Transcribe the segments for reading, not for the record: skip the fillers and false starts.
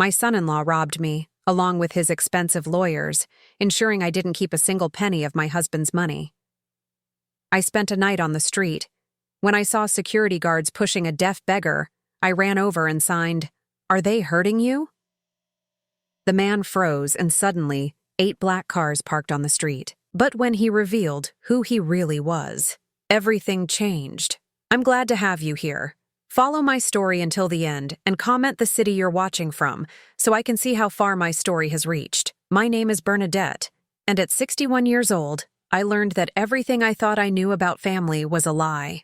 My son-in-law robbed me, along with his expensive lawyers, ensuring I didn't keep a single penny of my husband's money. I spent a night on the street. When I saw security guards pushing a deaf beggar, I ran over and signed, "Are they hurting you?" The man froze, and suddenly, 8 black cars parked on the street. But when he revealed who he really was, everything changed. I'm glad to have you here. Follow my story until the end and comment the city you're watching from so I can see how far my story has reached. My name is Bernadette, and at 61 years old, I learned that everything I thought I knew about family was a lie.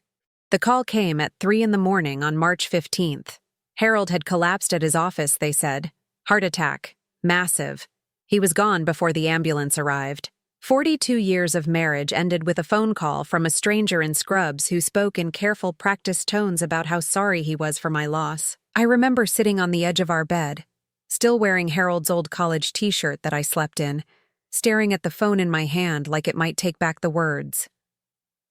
The call came at 3 in the morning on March 15th. Harold had collapsed at his office, they said. Heart attack. Massive. He was gone before the ambulance arrived. 42 years of marriage ended with a phone call from a stranger in scrubs who spoke in careful, practiced tones about how sorry he was for my loss. I remember sitting on the edge of our bed, still wearing Harold's old college t-shirt that I slept in, staring at the phone in my hand like it might take back the words.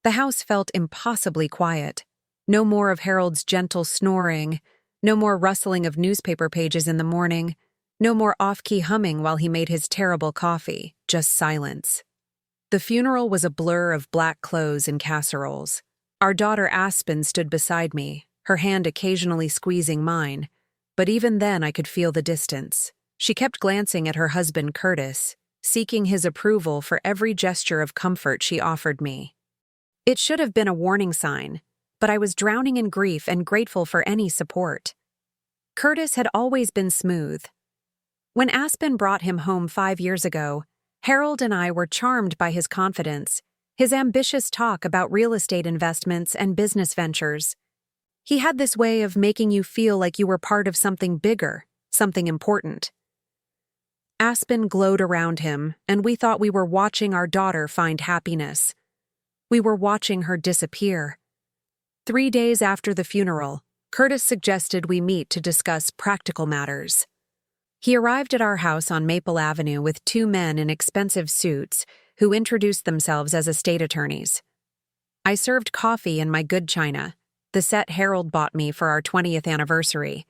The house felt impossibly quiet. No more of Harold's gentle snoring, no more rustling of newspaper pages in the morning, no more off-key humming while he made his terrible coffee, just silence. The funeral was a blur of black clothes and casseroles. Our daughter Aspen stood beside me, her hand occasionally squeezing mine, but even then I could feel the distance. She kept glancing at her husband Curtis, seeking his approval for every gesture of comfort she offered me. It should have been a warning sign, but I was drowning in grief and grateful for any support. Curtis had always been smooth. When Aspen brought him home 5 years ago, Harold and I were charmed by his confidence, his ambitious talk about real estate investments and business ventures. He had this way of making you feel like you were part of something bigger, something important. Aspen glowed around him, and we thought we were watching our daughter find happiness. We were watching her disappear. 3 days after the funeral, Curtis suggested we meet to discuss practical matters. He arrived at our house on Maple Avenue with 2 men in expensive suits who introduced themselves as estate attorneys. I served coffee in my good china, the set Harold bought me for our 20th anniversary,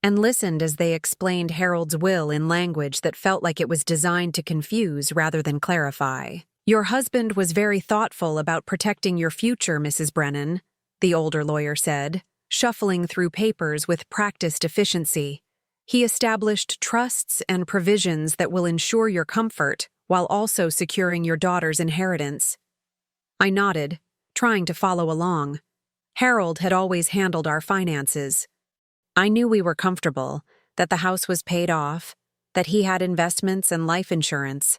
and listened as they explained Harold's will in language that felt like it was designed to confuse rather than clarify. "Your husband was very thoughtful about protecting your future, Mrs. Brennan," the older lawyer said, shuffling through papers with practiced efficiency. "He established trusts and provisions that will ensure your comfort while also securing your daughter's inheritance." I nodded, trying to follow along. Harold had always handled our finances. I knew we were comfortable, that the house was paid off, that he had investments and life insurance.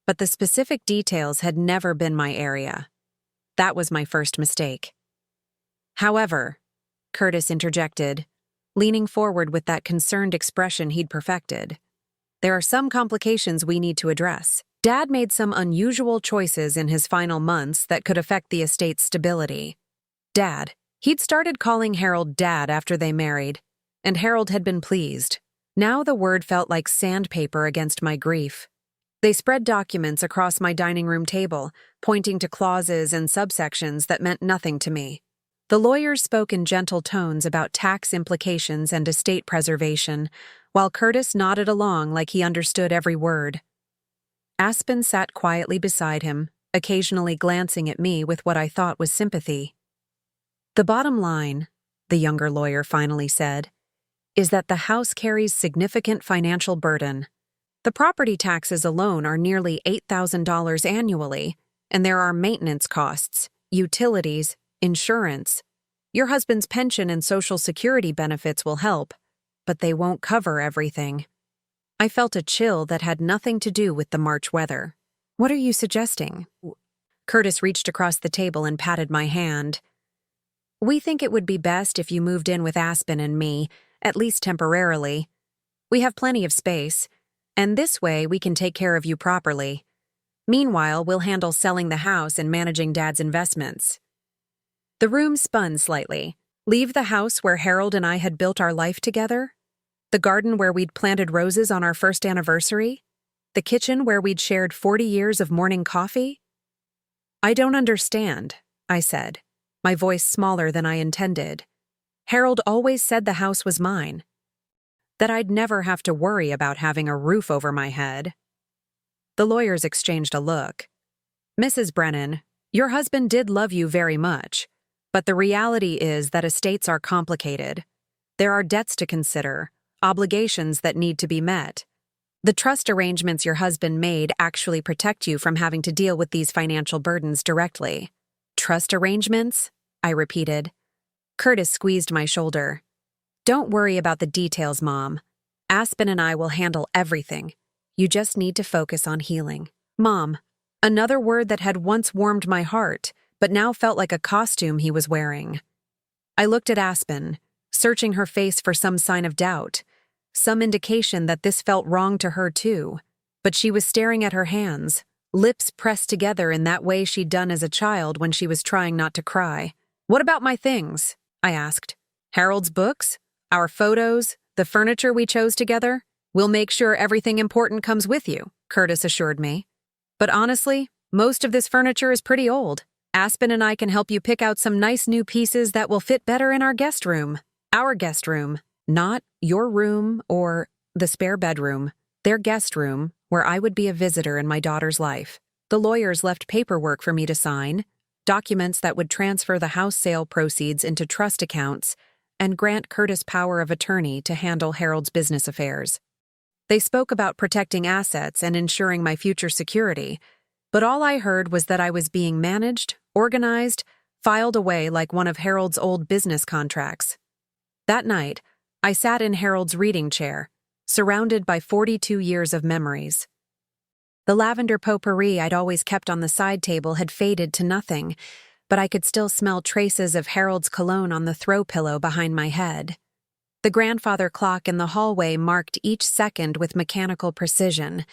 But the specific details had never been my area. That was my first mistake. "However," Curtis interjected, leaning forward with that concerned expression he'd perfected, "there are some complications we need to address. Dad made some unusual choices in his final months that could affect the estate's stability." Dad. He'd started calling Harold Dad after they married, and Harold had been pleased. Now the word felt like sandpaper against my grief. They spread documents across my dining room table, pointing to clauses and subsections that meant nothing to me. The lawyers spoke in gentle tones about tax implications and estate preservation, while Curtis nodded along like he understood every word. Aspen sat quietly beside him, occasionally glancing at me with what I thought was sympathy. "The bottom line," the younger lawyer finally said, "is that the house carries significant financial burden. The property taxes alone are nearly $8,000 annually, and there are maintenance costs, utilities, insurance. Your husband's pension and Social Security benefits will help, but they won't cover everything." I felt a chill that had nothing to do with the March weather. "What are you suggesting?" Curtis reached across the table and patted my hand. "We think it would be best if you moved in with Aspen and me, at least temporarily. We have plenty of space, and this way we can take care of you properly. Meanwhile, we'll handle selling the house and managing Dad's investments." The room spun slightly. Leave the house where Harold and I had built our life together? The garden where we'd planted roses on our first anniversary? The kitchen where we'd shared 40 years of morning coffee? "I don't understand," I said, my voice smaller than I intended. "Harold always said the house was mine." that I'd never have to worry about having a roof over my head. The lawyers exchanged a look. "Mrs. Brennan, your husband did love you very much, but the reality is that estates are complicated. There are debts to consider, obligations that need to be met. The trust arrangements your husband made actually protect you from having to deal with these financial burdens directly." "Trust arrangements?" I repeated. Curtis squeezed my shoulder. "Don't worry about the details, Mom. Aspen and I will handle everything. You just need to focus on healing." Mom, another word that had once warmed my heart, but now felt like a costume he was wearing. I looked at Aspen, searching her face for some sign of doubt, some indication that this felt wrong to her too, but she was staring at her hands, lips pressed together in that way she'd done as a child when she was trying not to cry. "What about my things?" I asked. "Harold's books? Our photos? The furniture we chose together? We'll make sure everything important comes with you," Curtis assured me. "But honestly, most of this furniture is pretty old. Aspen and I can help you pick out some nice new pieces that will fit better in our guest room. Our guest room, not your room or the spare bedroom. Their guest room, where I would be a visitor in my daughter's life." The lawyers left paperwork for me to sign, documents that would transfer the house sale proceeds into trust accounts and grant Curtis power of attorney to handle Harold's business affairs. They spoke about protecting assets and ensuring my future security, but all I heard was that I was being managed, organized, filed away like one of Harold's old business contracts. That night, I sat in Harold's reading chair, surrounded by 42 years of memories. The lavender potpourri I'd always kept on the side table had faded to nothing, but I could still smell traces of Harold's cologne on the throw pillow behind my head. The grandfather clock in the hallway marked each second with mechanical precision,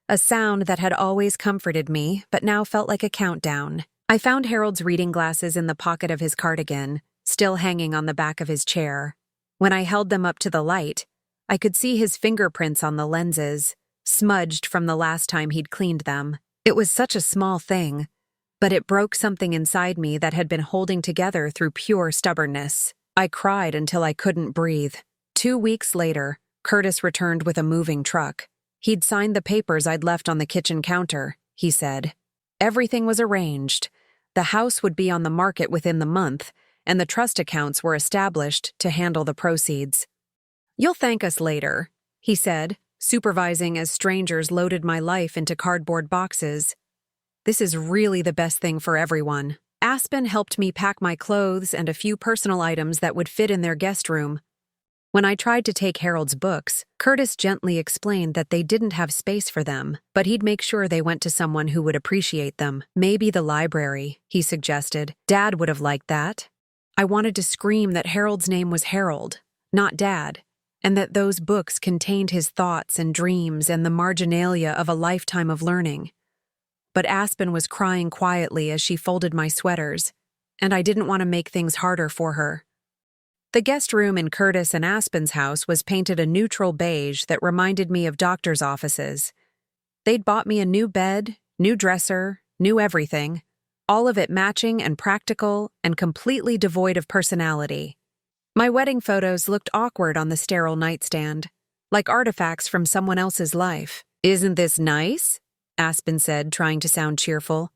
a sound that had always comforted me but now felt like a countdown. I found Harold's reading glasses in the pocket of his cardigan, still hanging on the back of his chair. When I held them up to the light, I could see his fingerprints on the lenses, smudged from the last time he'd cleaned them. It was such a small thing, but it broke something inside me that had been holding together through pure stubbornness. I cried until I couldn't breathe. 2 weeks later, Curtis returned with a moving truck. He'd signed the papers I'd left on the kitchen counter, he said. Everything was arranged. The house would be on the market within the month, and the trust accounts were established to handle the proceeds. "You'll thank us later," he said, supervising as strangers loaded my life into cardboard boxes. "This is really the best thing for everyone." Aspen helped me pack my clothes and a few personal items that would fit in their guest room. When I tried to take Harold's books, Curtis gently explained that they didn't have space for them, but he'd make sure they went to someone who would appreciate them. "Maybe the library," he suggested. "Dad would have liked that." I wanted to scream that Harold's name was Harold, not Dad, and that those books contained his thoughts and dreams and the marginalia of a lifetime of learning. But Aspen was crying quietly as she folded my sweaters, and I didn't want to make things harder for her. The guest room in Curtis and Aspen's house was painted a neutral beige that reminded me of doctors' offices. They'd bought me a new bed, new dresser, new everything, all of it matching and practical and completely devoid of personality. My wedding photos looked awkward on the sterile nightstand, like artifacts from someone else's life. "Isn't this nice?" Aspen said, trying to sound cheerful.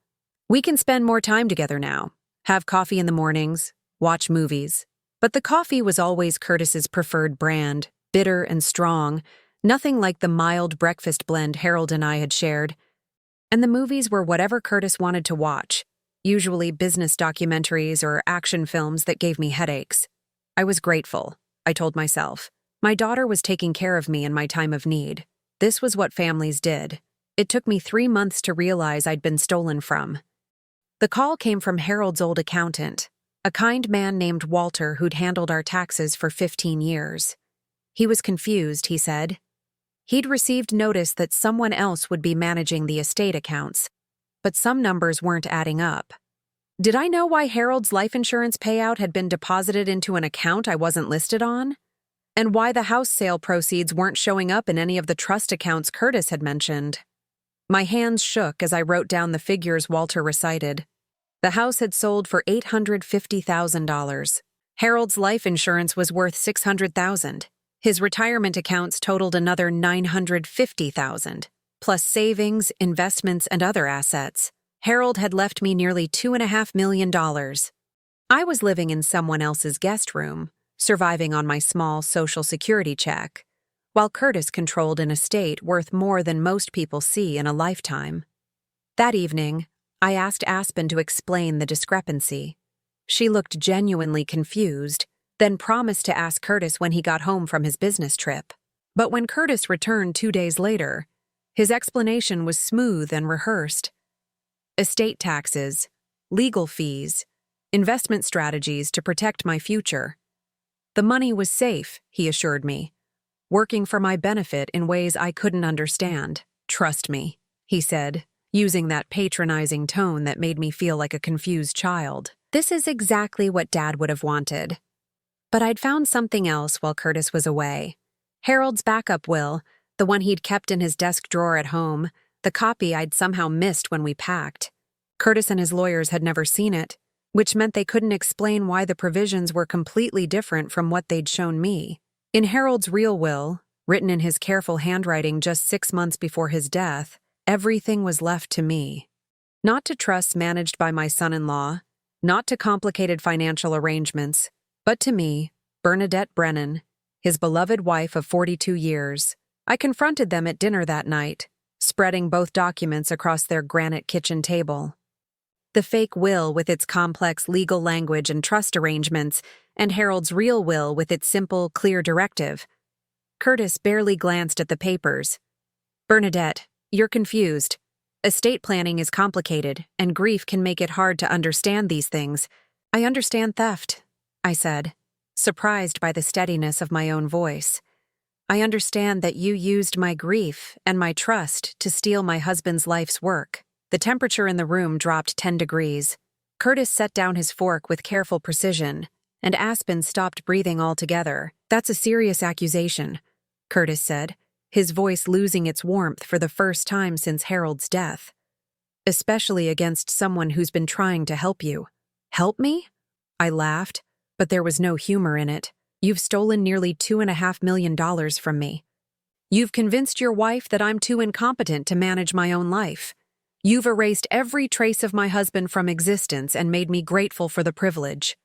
"We can spend more time together now, have coffee in the mornings, watch movies." But the coffee was always Curtis's preferred brand, bitter and strong, nothing like the mild breakfast blend Harold and I had shared. And the movies were whatever Curtis wanted to watch, usually business documentaries or action films that gave me headaches. I was grateful, I told myself. My daughter was taking care of me in my time of need. This was what families did. It took me 3 months to realize I'd been stolen from. The call came from Harold's old accountant, a kind man named Walter who'd handled our taxes for 15 years. He was confused, he said. He'd received notice that someone else would be managing the estate accounts, but some numbers weren't adding up. Did I know why Harold's life insurance payout had been deposited into an account I wasn't listed on? And why the house sale proceeds weren't showing up in any of the trust accounts Curtis had mentioned? My hands shook as I wrote down the figures Walter recited. The house had sold for $850,000. Harold's life insurance was worth $600,000. His retirement accounts totaled another $950,000, plus savings, investments, and other assets. Harold had left me nearly $2.5 million. I was living in someone else's guest room, surviving on my small Social Security check, while Curtis controlled an estate worth more than most people see in a lifetime. That evening, I asked Aspen to explain the discrepancy. She looked genuinely confused, then promised to ask Curtis when he got home from his business trip. But when Curtis returned 2 days later, his explanation was smooth and rehearsed. Estate taxes, legal fees, investment strategies to protect my future. The money was safe, he assured me, working for my benefit in ways I couldn't understand. Trust me, he said, using that patronizing tone that made me feel like a confused child. This is exactly what Dad would have wanted. But I'd found something else while Curtis was away. Harold's backup will, the one he'd kept in his desk drawer at home, the copy I'd somehow missed when we packed. Curtis and his lawyers had never seen it, which meant they couldn't explain why the provisions were completely different from what they'd shown me. In Harold's real will, written in his careful handwriting just 6 months before his death, everything was left to me. Not to trusts managed by my son-in-law, not to complicated financial arrangements, but to me, Bernadette Brennan, his beloved wife of 42 years. I confronted them at dinner that night, spreading both documents across their granite kitchen table. The fake will with its complex legal language and trust arrangements, and Harold's real will with its simple, clear directive. Curtis barely glanced at the papers. Bernadette, you're confused. Estate planning is complicated, and grief can make it hard to understand these things. I understand theft, I said, surprised by the steadiness of my own voice. I understand that you used my grief and my trust to steal my husband's life's work. The temperature in the room dropped 10 degrees. Curtis set down his fork with careful precision, and Aspen stopped breathing altogether. That's a serious accusation, Curtis said, his voice losing its warmth for the first time since Harold's death. Especially against someone who's been trying to help you. Help me? I laughed, but there was no humor in it. You've stolen nearly $2.5 million from me. You've convinced your wife that I'm too incompetent to manage my own life. You've erased every trace of my husband from existence and made me grateful for the privilege.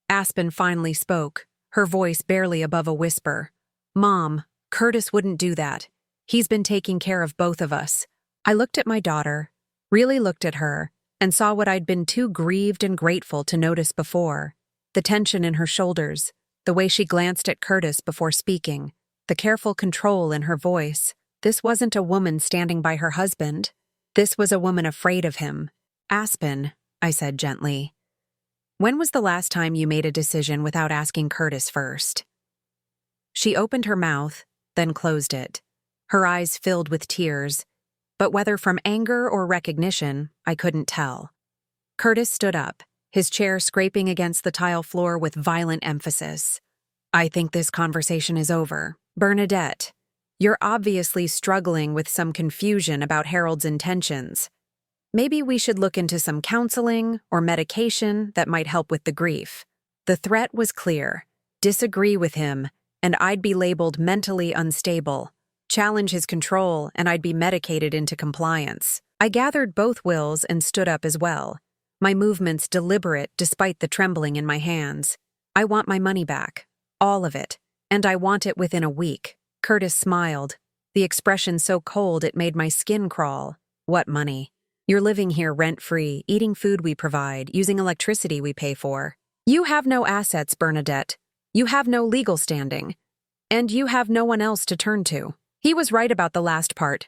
Aspen finally spoke, her voice barely above a whisper. Mom, Curtis wouldn't do that. He's been taking care of both of us. I looked at my daughter, really looked at her, and saw what I'd been too grieved and grateful to notice before. The tension in her shoulders, the way she glanced at Curtis before speaking, the careful control in her voice. This wasn't a woman standing by her husband. This was a woman afraid of him. Aspen, I said gently, when was the last time you made a decision without asking Curtis first? She opened her mouth, then closed it. Her eyes filled with tears, but whether from anger or recognition, I couldn't tell. Curtis stood up, his chair scraping against the tile floor with violent emphasis. I think this conversation is over. Bernadette, you're obviously struggling with some confusion about Harold's intentions. Maybe we should look into some counseling or medication that might help with the grief. The threat was clear. Disagree with him, and I'd be labeled mentally unstable. Challenge his control, and I'd be medicated into compliance. I gathered both wills and stood up as well, my movements deliberate despite the trembling in my hands. I want my money back. All of it. And I want it within a week. Curtis smiled, the expression so cold it made my skin crawl. What money? You're living here rent-free, eating food we provide, using electricity we pay for. You have no assets, Bernadette. You have no legal standing. And you have no one else to turn to. He was right about the last part.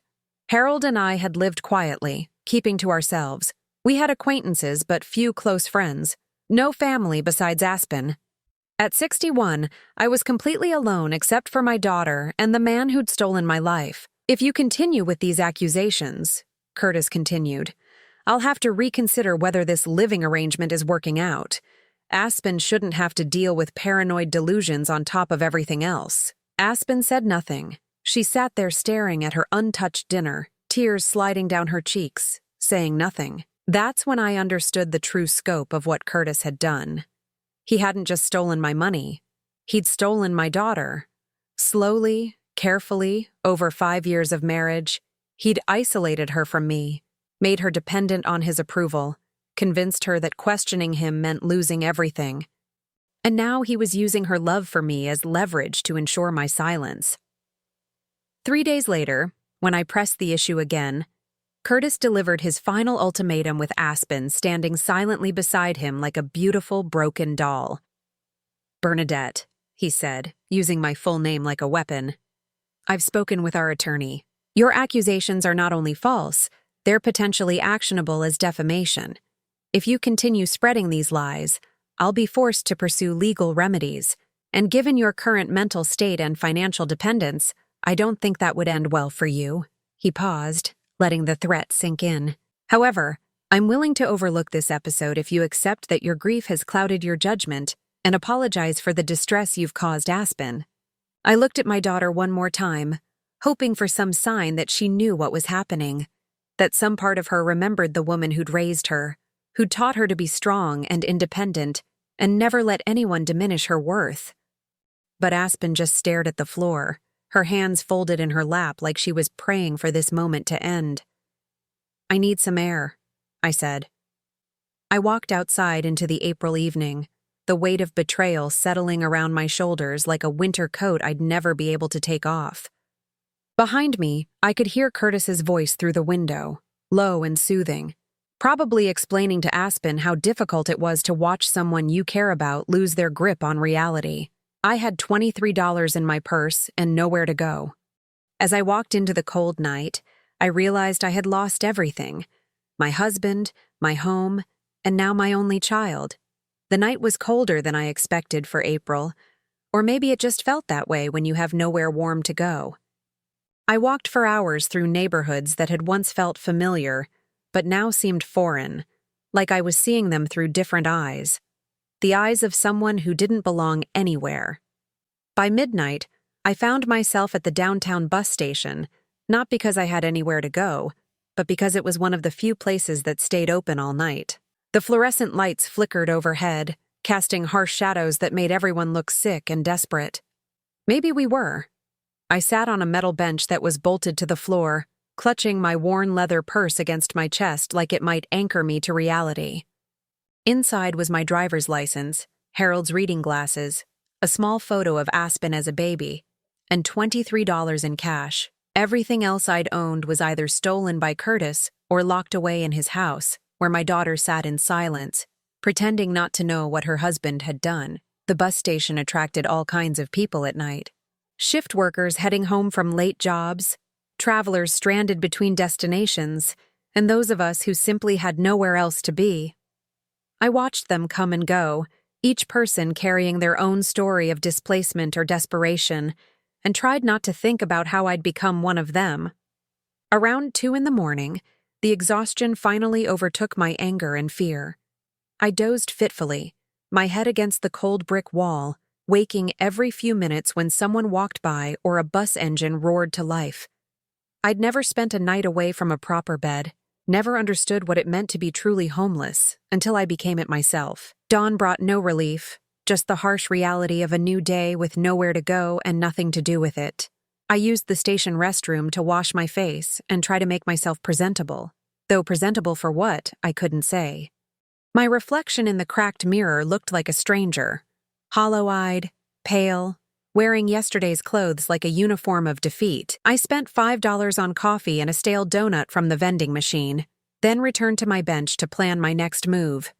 Harold and I had lived quietly, keeping to ourselves. We had acquaintances but few close friends. No family besides Aspen. At 61, I was completely alone except for my daughter and the man who'd stolen my life. If you continue with these accusations, Curtis continued, I'll have to reconsider whether this living arrangement is working out. Aspen shouldn't have to deal with paranoid delusions on top of everything else. Aspen said nothing. She sat there staring at her untouched dinner, tears sliding down her cheeks, saying nothing. That's when I understood the true scope of what Curtis had done. He hadn't just stolen my money. He'd stolen my daughter. Slowly, carefully, over 5 years of marriage, he'd isolated her from me, made her dependent on his approval, convinced her that questioning him meant losing everything. And now he was using her love for me as leverage to ensure my silence. 3 days later, when I pressed the issue again, Curtis delivered his final ultimatum with Aspen standing silently beside him like a beautiful, broken doll. "Bernadette," he said, using my full name like a weapon, "I've spoken with our attorney. Your accusations are not only false, they're potentially actionable as defamation. If you continue spreading these lies, I'll be forced to pursue legal remedies, and given your current mental state and financial dependence, I don't think that would end well for you." He paused, letting the threat sink in. "However, I'm willing to overlook this episode if you accept that your grief has clouded your judgment and apologize for the distress you've caused Aspen." I looked at my daughter one more time, hoping for some sign that she knew what was happening, that some part of her remembered the woman who'd raised her, who'd taught her to be strong and independent and never let anyone diminish her worth. But Aspen just stared at the floor, her hands folded in her lap like she was praying for this moment to end. "I need some air," I said. I walked outside into the April evening, the weight of betrayal settling around my shoulders like a winter coat I'd never be able to take off. Behind me, I could hear Curtis's voice through the window, low and soothing, probably explaining to Aspen how difficult it was to watch someone you care about lose their grip on reality. I had $23 in my purse and nowhere to go. As I walked into the cold night, I realized I had lost everything: my husband, my home, and now my only child. The night was colder than I expected for April, or maybe it just felt that way when you have nowhere warm to go. I walked for hours through neighborhoods that had once felt familiar, but now seemed foreign, like I was seeing them through different eyes. The eyes of someone who didn't belong anywhere. By midnight, I found myself at the downtown bus station, not because I had anywhere to go, but because it was one of the few places that stayed open all night. The fluorescent lights flickered overhead, casting harsh shadows that made everyone look sick and desperate. Maybe we were. I sat on a metal bench that was bolted to the floor, clutching my worn leather purse against my chest like it might anchor me to reality. Inside was my driver's license, Harold's reading glasses, a small photo of Aspen as a baby, and $23 in cash. Everything else I'd owned was either stolen by Curtis or locked away in his house, where my daughter sat in silence, pretending not to know what her husband had done. The bus station attracted all kinds of people at night. Shift workers heading home from late jobs, travelers stranded between destinations, and those of us who simply had nowhere else to be. I watched them come and go, each person carrying their own story of displacement or desperation, and tried not to think about how I'd become one of them. Around 2 a.m, the exhaustion finally overtook my anger and fear. I dozed fitfully, my head against the cold brick wall, waking every few minutes when someone walked by or a bus engine roared to life. I'd never spent a night away from a proper bed, never understood what it meant to be truly homeless until I became it myself. Dawn brought no relief, just the harsh reality of a new day with nowhere to go and nothing to do with it. I used the station restroom to wash my face and try to make myself presentable, though presentable for what, I couldn't say. My reflection in the cracked mirror looked like a stranger, hollow-eyed, pale, wearing yesterday's clothes like a uniform of defeat. I spent $5 on coffee and a stale donut from the vending machine, then returned to my bench to plan my next move.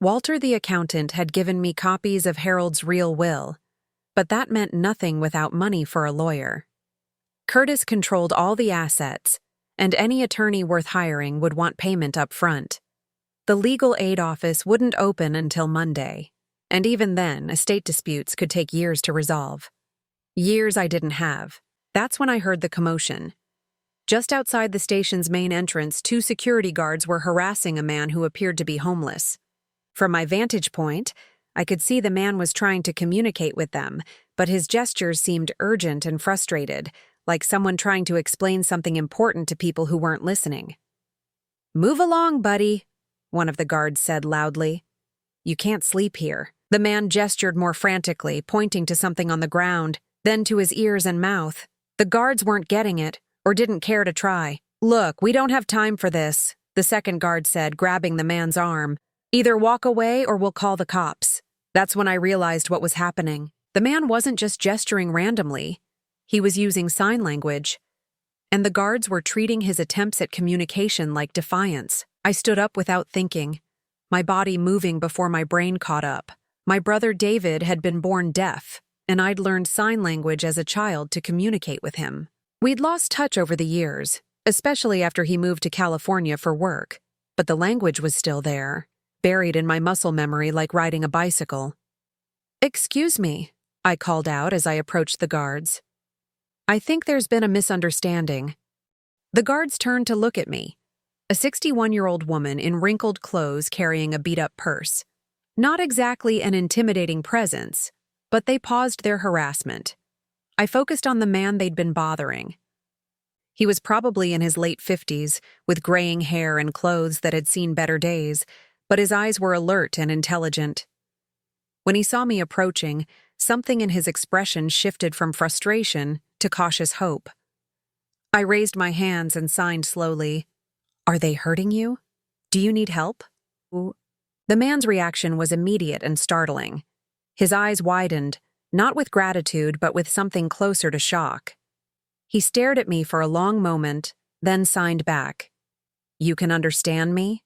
Walter the accountant had given me copies of Harold's real will, but that meant nothing without money for a lawyer. Curtis controlled all the assets, and any attorney worth hiring would want payment up front. The legal aid office wouldn't open until Monday, and even then, estate disputes could take years to resolve. Years I didn't have. That's when I heard the commotion. Just outside the station's main entrance, 2 security guards were harassing a man who appeared to be homeless. From my vantage point, I could see the man was trying to communicate with them, but his gestures seemed urgent and frustrated, like someone trying to explain something important to people who weren't listening. "Move along, buddy," one of the guards said loudly. "You can't sleep here." The man gestured more frantically, pointing to something on the ground. then to his ears and mouth. The guards weren't getting it, or didn't care to try. "Look, we don't have time for this," the second guard said, grabbing the man's arm. "Either walk away or we'll call the cops." That's when I realized what was happening. The man wasn't just gesturing randomly. He was using sign language. And the guards were treating his attempts at communication like defiance. I stood up without thinking, my body moving before my brain caught up. My brother David had been born deaf, and I'd learned sign language as a child to communicate with him. We'd lost touch over the years, especially after he moved to California for work, but the language was still there, buried in my muscle memory like riding a bicycle. "Excuse me," I called out as I approached the guards. "I think there's been a misunderstanding." The guards turned to look at me, a 61-year-old woman in wrinkled clothes carrying a beat-up purse. Not exactly an intimidating presence, but they paused their harassment. I focused on the man they'd been bothering. He was probably in his late 50s, with graying hair and clothes that had seen better days, but his eyes were alert and intelligent. When he saw me approaching, something in his expression shifted from frustration to cautious hope. I raised my hands and signed slowly. "Are they hurting you? Do you need help?" The man's reaction was immediate and startling. His eyes widened, not with gratitude but with something closer to shock. He stared at me for a long moment, then signed back. "You can understand me?"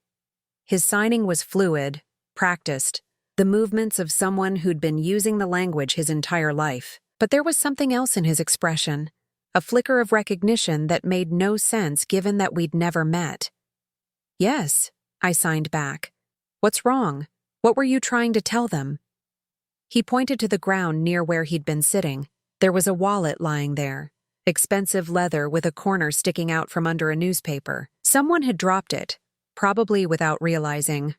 His signing was fluid, practiced, the movements of someone who'd been using the language his entire life. But there was something else in his expression, a flicker of recognition that made no sense given that we'd never met. "Yes," I signed back. "What's wrong? What were you trying to tell them?" He pointed to the ground near where he'd been sitting. There was a wallet lying there, expensive leather with a corner sticking out from under a newspaper. Someone had dropped it, probably without realizing.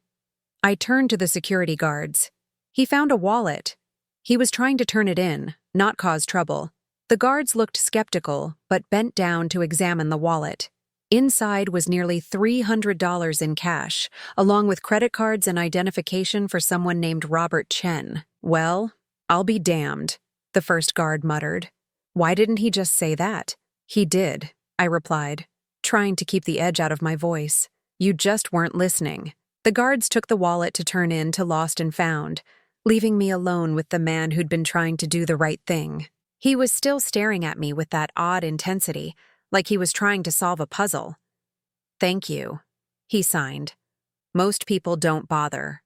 I turned to the security guards. "He found a wallet. He was trying to turn it in, not cause trouble." The guards looked skeptical, but bent down to examine the wallet. Inside was nearly $300 in cash, along with credit cards and identification for someone named Robert Chen. "Well, I'll be damned," the first guard muttered. "Why didn't he just say that?" "He did," I replied, trying to keep the edge out of my voice. "You just weren't listening." The guards took the wallet to turn in to Lost and Found, leaving me alone with the man who'd been trying to do the right thing. He was still staring at me with that odd intensity, like he was trying to solve a puzzle. "Thank you," he signed. "Most people don't bother."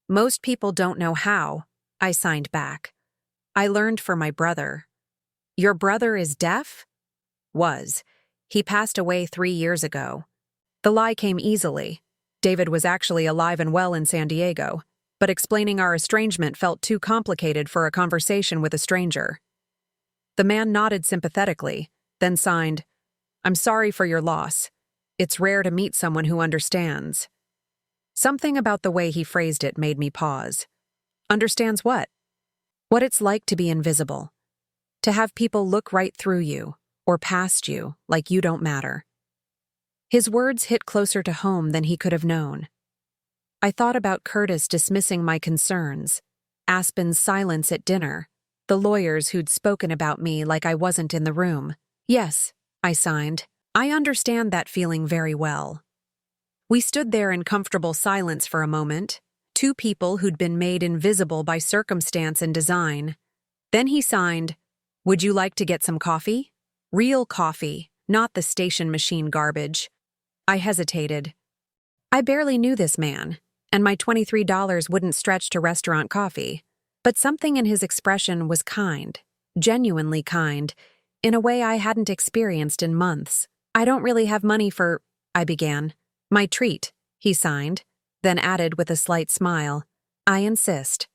"Most people don't know how," I signed back. "I learned from my brother." "Your brother is deaf?" "Was. He passed away 3 years ago." The lie came easily. David was actually alive and well in San Diego, but explaining our estrangement felt too complicated for a conversation with a stranger. The man nodded sympathetically, then signed, "I'm sorry for your loss. It's rare to meet someone who understands." Something about the way he phrased it made me pause. Understands what? What it's like to be invisible. To have people look right through you, or past you, like you don't matter. His words hit closer to home than he could have known. I thought about Curtis dismissing my concerns, Aspen's silence at dinner, the lawyers who'd spoken about me like I wasn't in the room. "Yes," I signed. "I understand that feeling very well." We stood there in comfortable silence for a moment, two people who'd been made invisible by circumstance and design. Then he signed, "Would you like to get some coffee?" Real coffee, not the station machine garbage. I hesitated. I barely knew this man, and my $23 wouldn't stretch to restaurant coffee. But something in his expression was kind, genuinely kind, in a way I hadn't experienced in months. "I don't really have money for," I began. "My treat," he signed, then added with a slight smile, "I insist.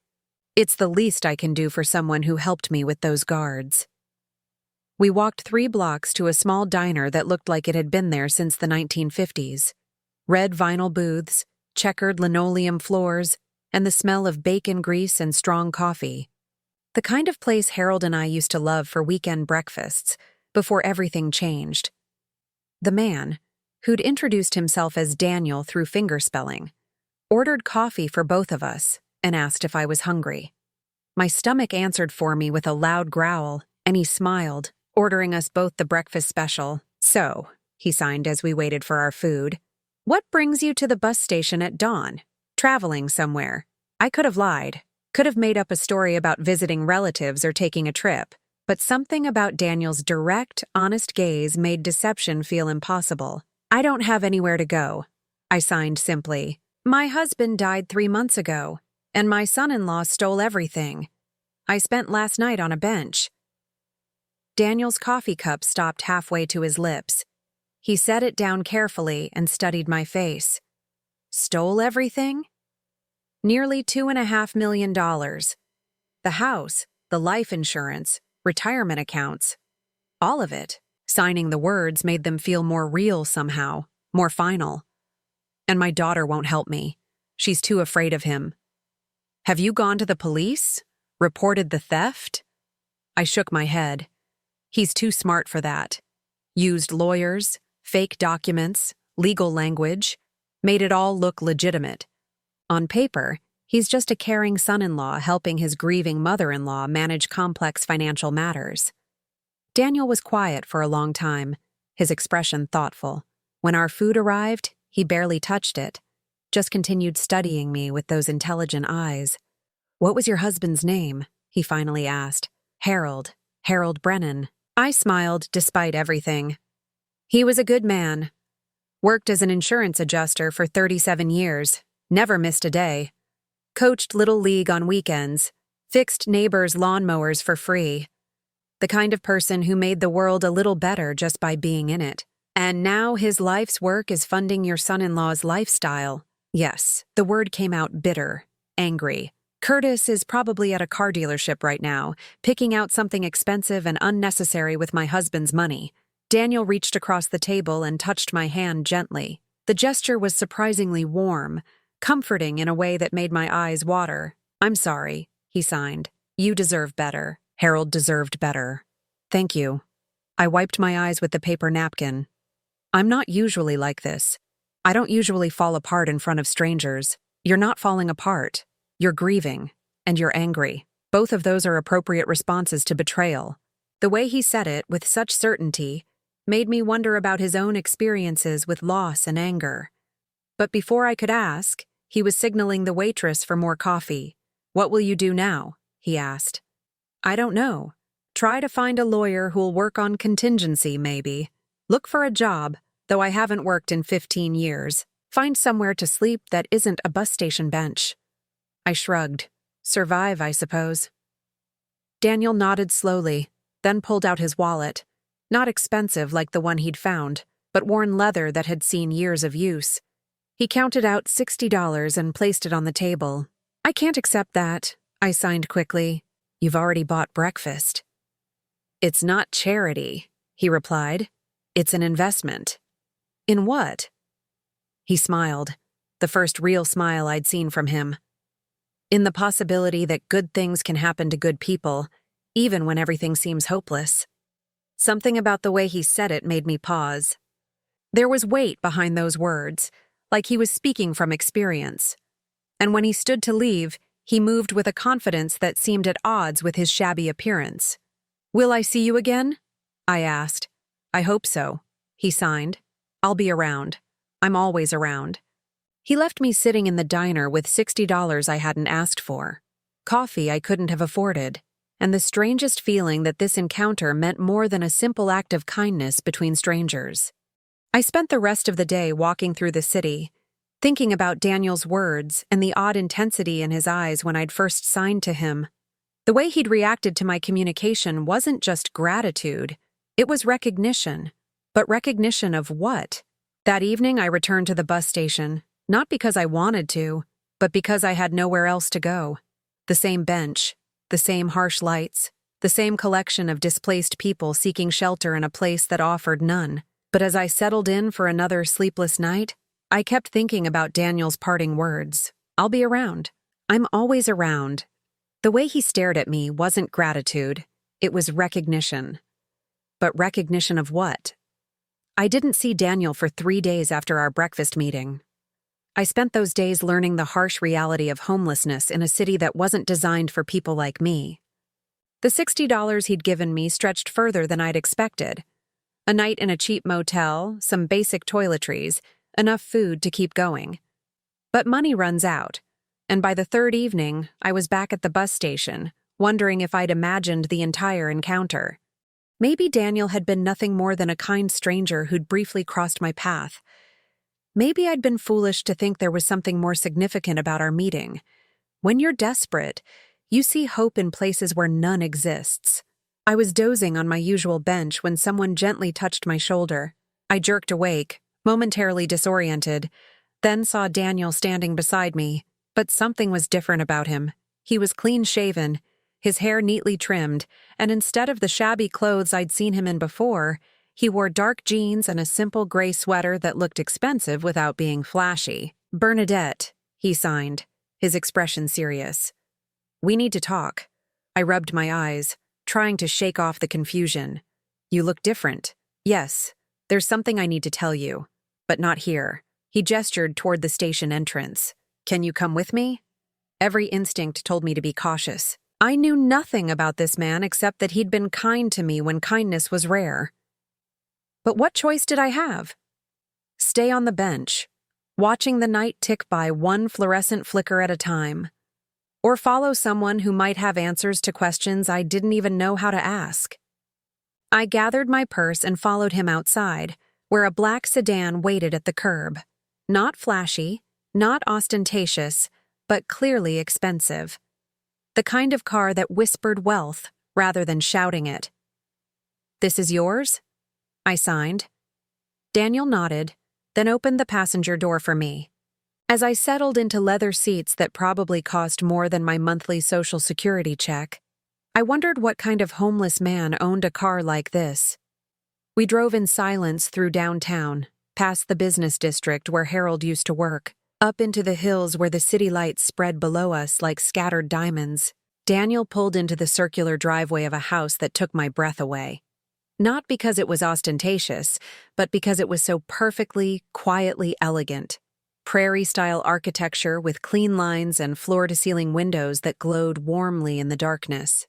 It's the least I can do for someone who helped me with those guards." We walked 3 blocks to a small diner that looked like it had been there since the 1950s. Red vinyl booths, checkered linoleum floors, and the smell of bacon grease and strong coffee. The kind of place Harold and I used to love for weekend breakfasts, before everything changed. The man, who'd introduced himself as Daniel through fingerspelling, ordered coffee for both of us and asked if I was hungry. My stomach answered for me with a loud growl, and he smiled, ordering us both the breakfast special. "So," he signed as we waited for our food, "what brings you to the bus station at dawn? Traveling somewhere?" I could have lied, could have made up a story about visiting relatives or taking a trip, but something about Daniel's direct, honest gaze made deception feel impossible. "I don't have anywhere to go," I signed simply. "My husband died 3 months ago, and my son-in-law stole everything. I spent last night on a bench." Daniel's coffee cup stopped halfway to his lips. He set it down carefully and studied my face. "Stole everything?" "Nearly $2.5 million. The house, the life insurance, retirement accounts. All of it." Signing the words made them feel more real somehow, more final. "And my daughter won't help me. She's too afraid of him." "Have you gone to the police? Reported the theft?" I shook my head. "He's too smart for that. Used lawyers, fake documents, legal language, made it all look legitimate. On paper, he's just a caring son-in-law helping his grieving mother-in-law manage complex financial matters." Daniel was quiet for a long time, his expression thoughtful. When our food arrived, he barely touched it, just continued studying me with those intelligent eyes. "What was your husband's name?" he finally asked. Harold Brennan." I smiled despite everything. "He was a good man. Worked as an insurance adjuster for 37 years, never missed a day. Coached Little League on weekends, fixed neighbors' lawnmowers for free. The kind of person who made the world a little better just by being in it. And now his life's work is funding your son-in-law's lifestyle." Yes, the word came out bitter, angry. "Curtis is probably at a car dealership right now, picking out something expensive and unnecessary with my husband's money." Daniel reached across the table and touched my hand gently. The gesture was surprisingly warm, comforting in a way that made my eyes water. "I'm sorry," he signed. "You deserve better. Harold deserved better." "Thank you." I wiped my eyes with the paper napkin. "I'm not usually like this. I don't usually fall apart in front of strangers. You're not falling apart. You're grieving, and you're angry. Both of those are appropriate responses to betrayal." The way he said it with such certainty made me wonder about his own experiences with loss and anger. But before I could ask, he was signaling the waitress for more coffee. "What will you do now?" he asked. "I don't know. Try to find a lawyer who'll work on contingency, maybe. Look for a job, though I haven't worked in 15 years. Find somewhere to sleep that isn't a bus station bench." I shrugged. "Survive, I suppose." Daniel nodded slowly, then pulled out his wallet. Not expensive like the one he'd found, but worn leather that had seen years of use. He counted out $60 and placed it on the table. "I can't accept that," I signed quickly. "You've already bought breakfast." "It's not charity," he replied. "It's an investment." "In what?" He smiled, the first real smile I'd seen from him. "In the possibility that good things can happen to good people, even when everything seems hopeless." Something about the way he said it made me pause. There was weight behind those words, like he was speaking from experience. And when he stood to leave, he moved with a confidence that seemed at odds with his shabby appearance. "Will I see you again?" I asked. "I hope so," he signed. "I'll be around. I'm always around." He left me sitting in the diner with $60 I hadn't asked for. Coffee I couldn't have afforded, and the strangest feeling that this encounter meant more than a simple act of kindness between strangers. I spent the rest of the day walking through the city, thinking about Daniel's words and the odd intensity in his eyes when I'd first signed to him. The way he'd reacted to my communication wasn't just gratitude, it was recognition. But recognition of what? That evening I returned to the bus station, not because I wanted to, but because I had nowhere else to go. The same bench, the same harsh lights, the same collection of displaced people seeking shelter in a place that offered none. But as I settled in for another sleepless night, I kept thinking about Daniel's parting words. "I'll be around. I'm always around." The way he stared at me wasn't gratitude, it was recognition. But recognition of what? I didn't see Daniel for 3 days after our breakfast meeting. I spent those days learning the harsh reality of homelessness in a city that wasn't designed for people like me. The $60 he'd given me stretched further than I'd expected. A night in a cheap motel, some basic toiletries, enough food to keep going. But money runs out, and by the third evening, I was back at the bus station, wondering if I'd imagined the entire encounter. Maybe Daniel had been nothing more than a kind stranger who'd briefly crossed my path. Maybe I'd been foolish to think there was something more significant about our meeting. When you're desperate, you see hope in places where none exists. I was dozing on my usual bench when someone gently touched my shoulder. I jerked awake, momentarily disoriented, then saw Daniel standing beside me, but something was different about him. He was clean-shaven, his hair neatly trimmed, and instead of the shabby clothes I'd seen him in before, he wore dark jeans and a simple gray sweater that looked expensive without being flashy. "Bernadette," he signed, his expression serious. "We need to talk." I rubbed my eyes, trying to shake off the confusion. "You look different." "Yes, there's something I need to tell you, but not here." He gestured toward the station entrance. "Can you come with me?" Every instinct told me to be cautious. I knew nothing about this man except that he'd been kind to me when kindness was rare. But what choice did I have? Stay on the bench, watching the night tick by one fluorescent flicker at a time, or follow someone who might have answers to questions I didn't even know how to ask. I gathered my purse and followed him outside, where a black sedan waited at the curb. Not flashy, not ostentatious, but clearly expensive. The kind of car that whispered wealth rather than shouting it. "This is yours?" I signed. Daniel nodded, then opened the passenger door for me. As I settled into leather seats that probably cost more than my monthly Social Security check, I wondered what kind of homeless man owned a car like this. We drove in silence through downtown, past the business district where Harold used to work, up into the hills where the city lights spread below us like scattered diamonds. Daniel pulled into the circular driveway of a house that took my breath away. Not because it was ostentatious, but because it was so perfectly, quietly elegant. Prairie-style architecture with clean lines and floor-to-ceiling windows that glowed warmly in the darkness.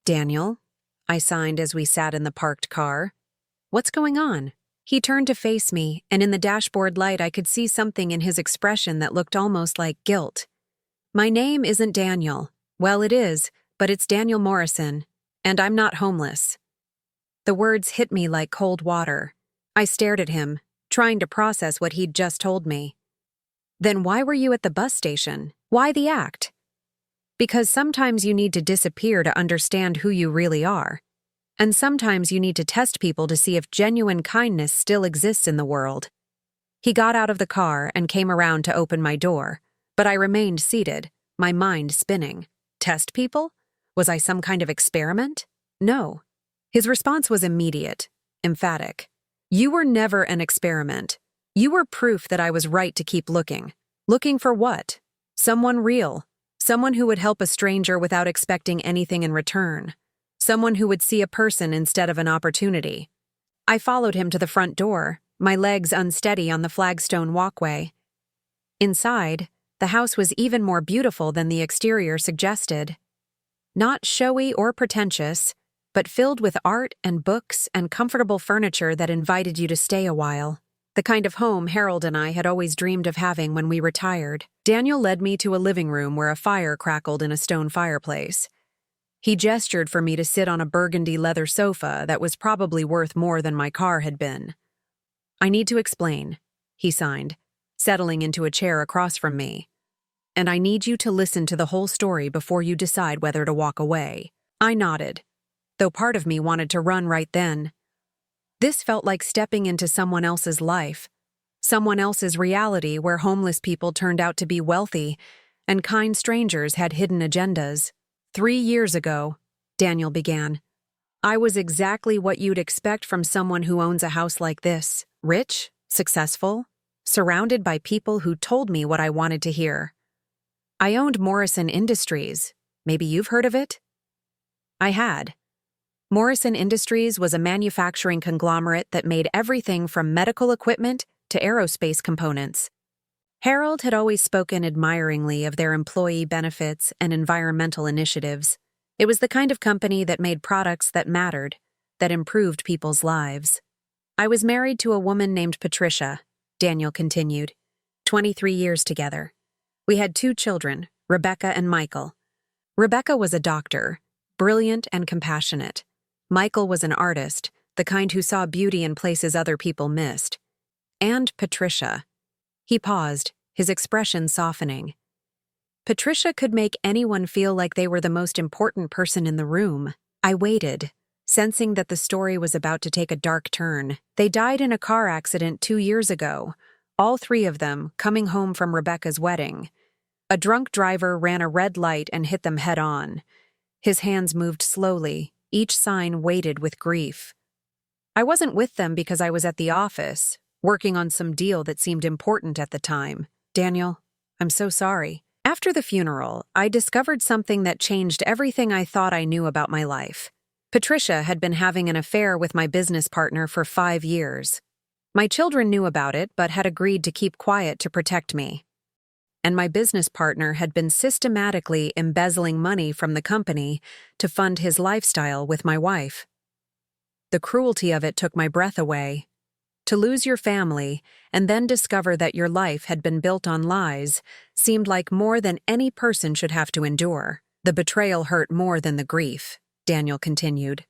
"Daniel," I signed as we sat in the parked car. "What's going on?" He turned to face me, and in the dashboard light I could see something in his expression that looked almost like guilt. "My name isn't Daniel. Well, it is, but it's Daniel Morrison, and I'm not homeless." The words hit me like cold water. I stared at him, trying to process what he'd just told me. "Then why were you at the bus station? Why the act?" "Because sometimes you need to disappear to understand who you really are. And sometimes you need to test people to see if genuine kindness still exists in the world." He got out of the car and came around to open my door, but I remained seated, my mind spinning. Test people? Was I some kind of experiment? No. His response was immediate, emphatic. "You were never an experiment. You were proof that I was right to keep looking." "Looking for what?" "Someone real. Someone who would help a stranger without expecting anything in return. Someone who would see a person instead of an opportunity." I followed him to the front door, my legs unsteady on the flagstone walkway. Inside, the house was even more beautiful than the exterior suggested. Not showy or pretentious, but filled with art and books and comfortable furniture that invited you to stay a while. The kind of home Harold and I had always dreamed of having when we retired. Daniel led me to a living room where a fire crackled in a stone fireplace. He gestured for me to sit on a burgundy leather sofa that was probably worth more than my car had been. "I need to explain," he signed, settling into a chair across from me. "And I need you to listen to the whole story before you decide whether to walk away." I nodded, though part of me wanted to run right then. This felt like stepping into someone else's life, someone else's reality where homeless people turned out to be wealthy and kind strangers had hidden agendas. 3 years ago," Daniel began, "I was exactly what you'd expect from someone who owns a house like this. Rich, successful, surrounded by people who told me what I wanted to hear. I owned Morrison Industries. Maybe you've heard of it?" I had. Morrison Industries was a manufacturing conglomerate that made everything from medical equipment to aerospace components. Harold had always spoken admiringly of their employee benefits and environmental initiatives. It was the kind of company that made products that mattered, that improved people's lives. I was married to a woman named Patricia, Daniel continued. 23 years together. We had 2 children, Rebecca and Michael. Rebecca was a doctor, brilliant and compassionate. Michael was an artist, the kind who saw beauty in places other people missed. And Patricia. He paused, his expression softening. Patricia could make anyone feel like they were the most important person in the room. I waited, sensing that the story was about to take a dark turn. They died in a car accident 2 years ago, all 3 of them coming home from Rebecca's wedding. A drunk driver ran a red light and hit them head-on. His hands moved slowly, each sign weighted with grief. I wasn't with them because I was at the office, working on some deal that seemed important at the time. Daniel, I'm so sorry. After the funeral, I discovered something that changed everything I thought I knew about my life. Patricia had been having an affair with my business partner for 5 years. My children knew about it but had agreed to keep quiet to protect me. And my business partner had been systematically embezzling money from the company to fund his lifestyle with my wife. The cruelty of it took my breath away. To lose your family and then discover that your life had been built on lies seemed like more than any person should have to endure. The betrayal hurt more than the grief, Daniel continued.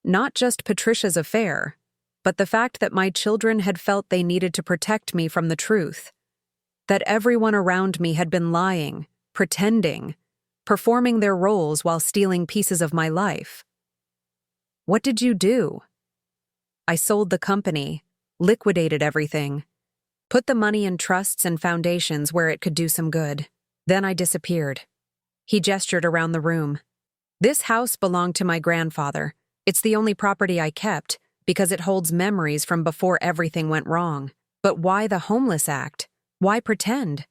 Not just Patricia's affair, but the fact that my children had felt they needed to protect me from the truth. That everyone around me had been lying, pretending, performing their roles while stealing pieces of my life. What did you do? I sold the company, liquidated everything, put the money in trusts and foundations where it could do some good. Then I disappeared. He gestured around the room. This house belonged to my grandfather. It's the only property I kept because it holds memories from before everything went wrong. But why the Homeless Act? Why pretend?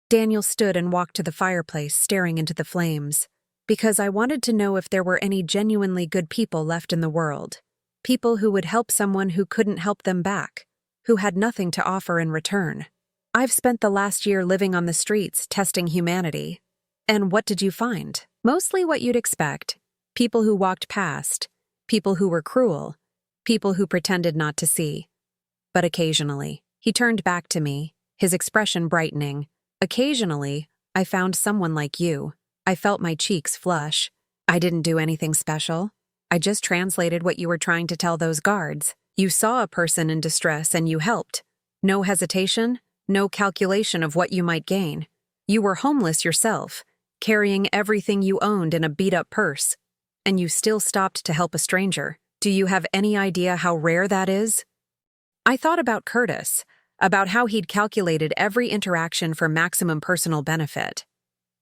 Daniel stood and walked to the fireplace, staring into the flames. Because I wanted to know if there were any genuinely good people left in the world. People who would help someone who couldn't help them back, who had nothing to offer in return. I've spent the last year living on the streets, testing humanity. And what did you find? Mostly what you'd expect. People who walked past, people who were cruel, people who pretended not to see. But occasionally, he turned back to me, his expression brightening. Occasionally, I found someone like you. I felt my cheeks flush. I didn't do anything special. I just translated what you were trying to tell those guards. You saw a person in distress and you helped. No hesitation, no calculation of what you might gain. You were homeless yourself, carrying everything you owned in a beat-up purse. And you still stopped to help a stranger. Do you have any idea how rare that is? I thought about Curtis, about how he'd calculated every interaction for maximum personal benefit.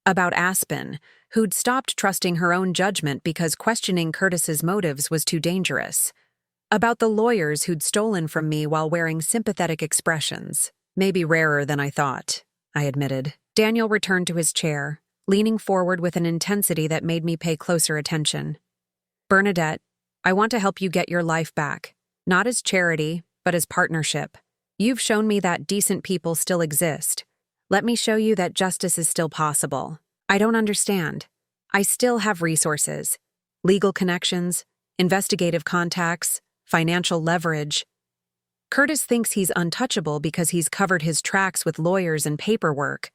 About Aspen, who'd stopped trusting her own judgment because questioning Curtis's motives was too dangerous. About the lawyers who'd stolen from me while wearing sympathetic expressions. Maybe rarer than I thought, I admitted. Daniel returned to his chair, leaning forward with an intensity that made me pay closer attention. Bernadette, I want to help you get your life back. Not as charity, but as partnership. You've shown me that decent people still exist. Let me show you that justice is still possible. I don't understand. I still have resources, legal connections, investigative contacts, financial leverage. Curtis thinks he's untouchable because he's covered his tracks with lawyers and paperwork.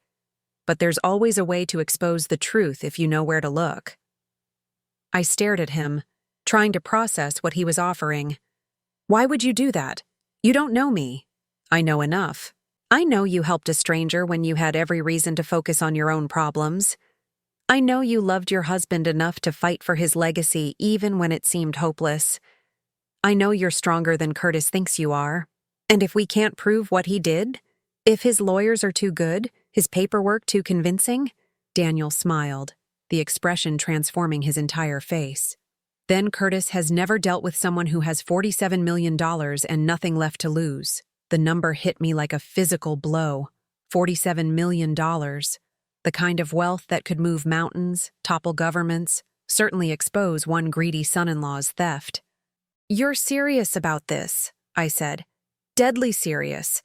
But there's always a way to expose the truth if you know where to look. I stared at him, trying to process what he was offering. Why would you do that? You don't know me. I know enough. I know you helped a stranger when you had every reason to focus on your own problems. I know you loved your husband enough to fight for his legacy even when it seemed hopeless. I know you're stronger than Curtis thinks you are. And if we can't prove what he did, if his lawyers are too good, his paperwork too convincing, Daniel smiled, the expression transforming his entire face. Then Curtis has never dealt with someone who has $47 million and nothing left to lose. The number hit me like a physical blow. $47 million. The kind of wealth that could move mountains, topple governments, certainly expose one greedy son-in-law's theft. You're serious about this, I said. Deadly serious.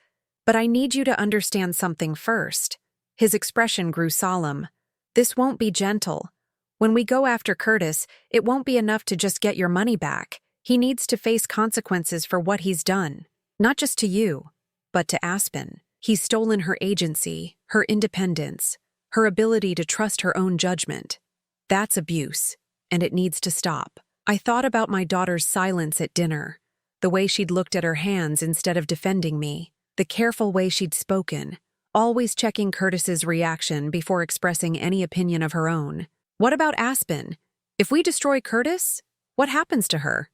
But I need you to understand something first. His expression grew solemn. This won't be gentle. When we go after Curtis, it won't be enough to just get your money back. He needs to face consequences for what he's done. Not just to you, but to Aspen. He's stolen her agency, her independence, her ability to trust her own judgment. That's abuse, and it needs to stop. I thought about my daughter's silence at dinner, the way she'd looked at her hands instead of defending me, the careful way she'd spoken, always checking Curtis's reaction before expressing any opinion of her own. What about Aspen? If we destroy Curtis, what happens to her?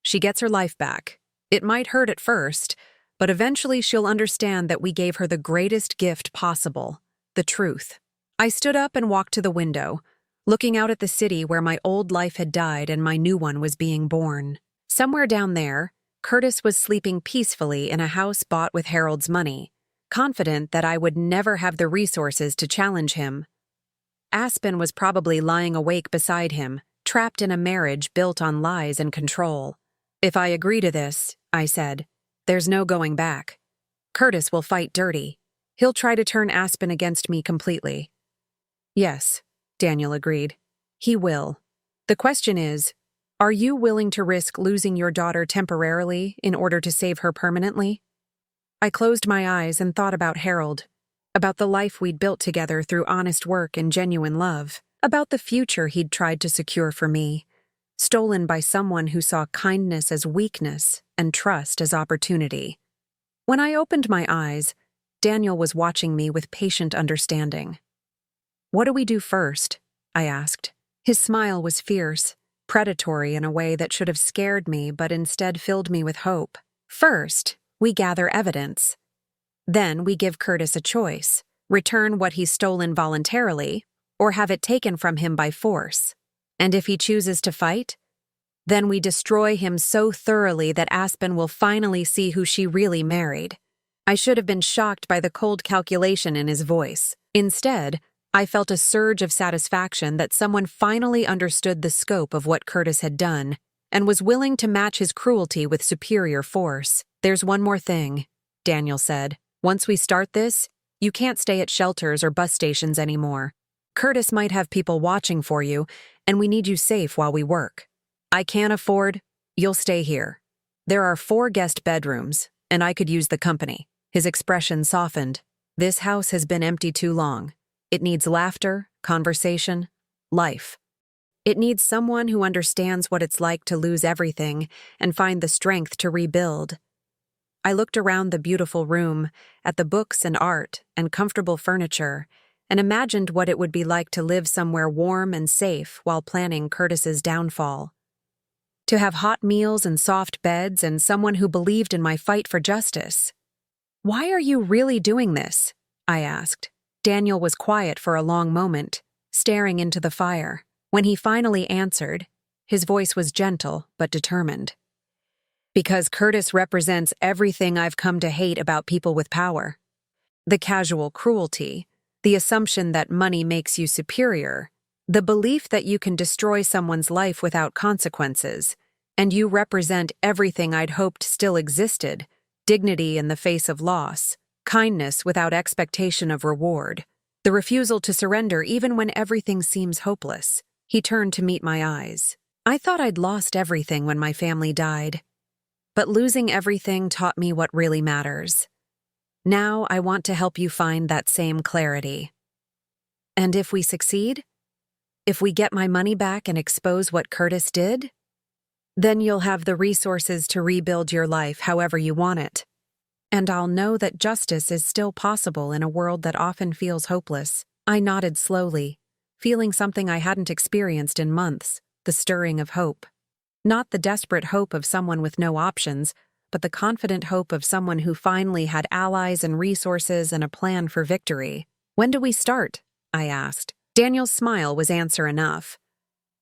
She gets her life back. It might hurt at first, but eventually she'll understand that we gave her the greatest gift possible, the truth. I stood up and walked to the window, looking out at the city where my old life had died and my new one was being born. Somewhere down there, Curtis was sleeping peacefully in a house bought with Harold's money, confident that I would never have the resources to challenge him. Aspen was probably lying awake beside him, trapped in a marriage built on lies and control. If I agree to this, I said, there's no going back. Curtis will fight dirty. He'll try to turn Aspen against me completely. Yes, Daniel agreed. He will. The question is, are you willing to risk losing your daughter temporarily in order to save her permanently? I closed my eyes and thought about Harold, about the life we'd built together through honest work and genuine love, about the future he'd tried to secure for me, stolen by someone who saw kindness as weakness and trust as opportunity. When I opened my eyes, Daniel was watching me with patient understanding. What do we do first? I asked. His smile was fierce, predatory in a way that should have scared me but instead filled me with hope. First, we gather evidence. Then we give Curtis a choice: return what he's stolen voluntarily, or have it taken from him by force. And if he chooses to fight, then we destroy him so thoroughly that Aspen will finally see who she really married. I should have been shocked by the cold calculation in his voice. Instead, I felt a surge of satisfaction that someone finally understood the scope of what Curtis had done and was willing to match his cruelty with superior force. There's one more thing, Daniel said. Once we start this, you can't stay at shelters or bus stations anymore. Curtis might have people watching for you, and we need you safe while we work. I can't afford, you'll stay here. There are 4 guest bedrooms, and I could use the company. His expression softened. This house has been empty too long. It needs laughter, conversation, life. It needs someone who understands what it's like to lose everything and find the strength to rebuild. I looked around the beautiful room, at the books and art and comfortable furniture, and imagined what it would be like to live somewhere warm and safe while planning Curtis's downfall. To have hot meals and soft beds and someone who believed in my fight for justice. Why are you really doing this? I asked. Daniel was quiet for a long moment, staring into the fire. When he finally answered, his voice was gentle but determined. Because Curtis represents everything I've come to hate about people with power. The casual cruelty, the assumption that money makes you superior, the belief that you can destroy someone's life without consequences, and you represent everything I'd hoped still existed: dignity in the face of loss, kindness without expectation of reward, the refusal to surrender even when everything seems hopeless. He turned to meet my eyes. I thought I'd lost everything when my family died, but losing everything taught me what really matters. Now I want to help you find that same clarity. And if we succeed, if we get my money back and expose what Curtis did, then you'll have the resources to rebuild your life however you want it. And I'll know that justice is still possible in a world that often feels hopeless. I nodded slowly, feeling something I hadn't experienced in months, the stirring of hope. Not the desperate hope of someone with no options, but the confident hope of someone who finally had allies and resources and a plan for victory. When do we start? I asked. Daniel's smile was answer enough.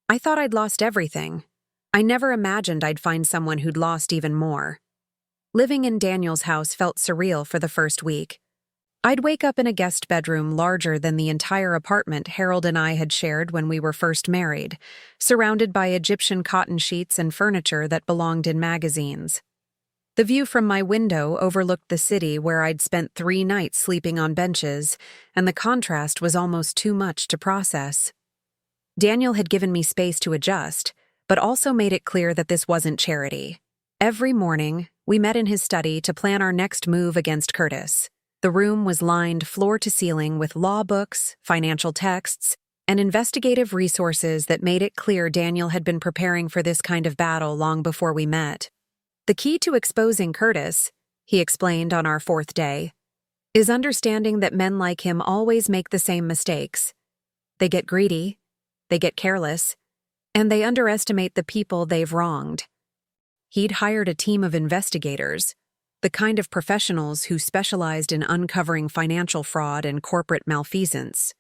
I thought I'd lost everything. I never imagined I'd find someone who'd lost even more. Living in Daniel's house felt surreal for the first week. I'd wake up in a guest bedroom larger than the entire apartment Harold and I had shared when we were first married, surrounded by Egyptian cotton sheets and furniture that belonged in magazines. The view from my window overlooked the city where I'd spent 3 nights sleeping on benches, and the contrast was almost too much to process. Daniel had given me space to adjust, but also made it clear that this wasn't charity. Every morning, we met in his study to plan our next move against Curtis. The room was lined floor to ceiling with law books, financial texts, and investigative resources that made it clear Daniel had been preparing for this kind of battle long before we met. The key to exposing Curtis, he explained on our 4th day, is understanding that men like him always make the same mistakes. They get greedy, they get careless, and they underestimate the people they've wronged. He'd hired a team of investigators, the kind of professionals who specialized in uncovering financial fraud and corporate malfeasance.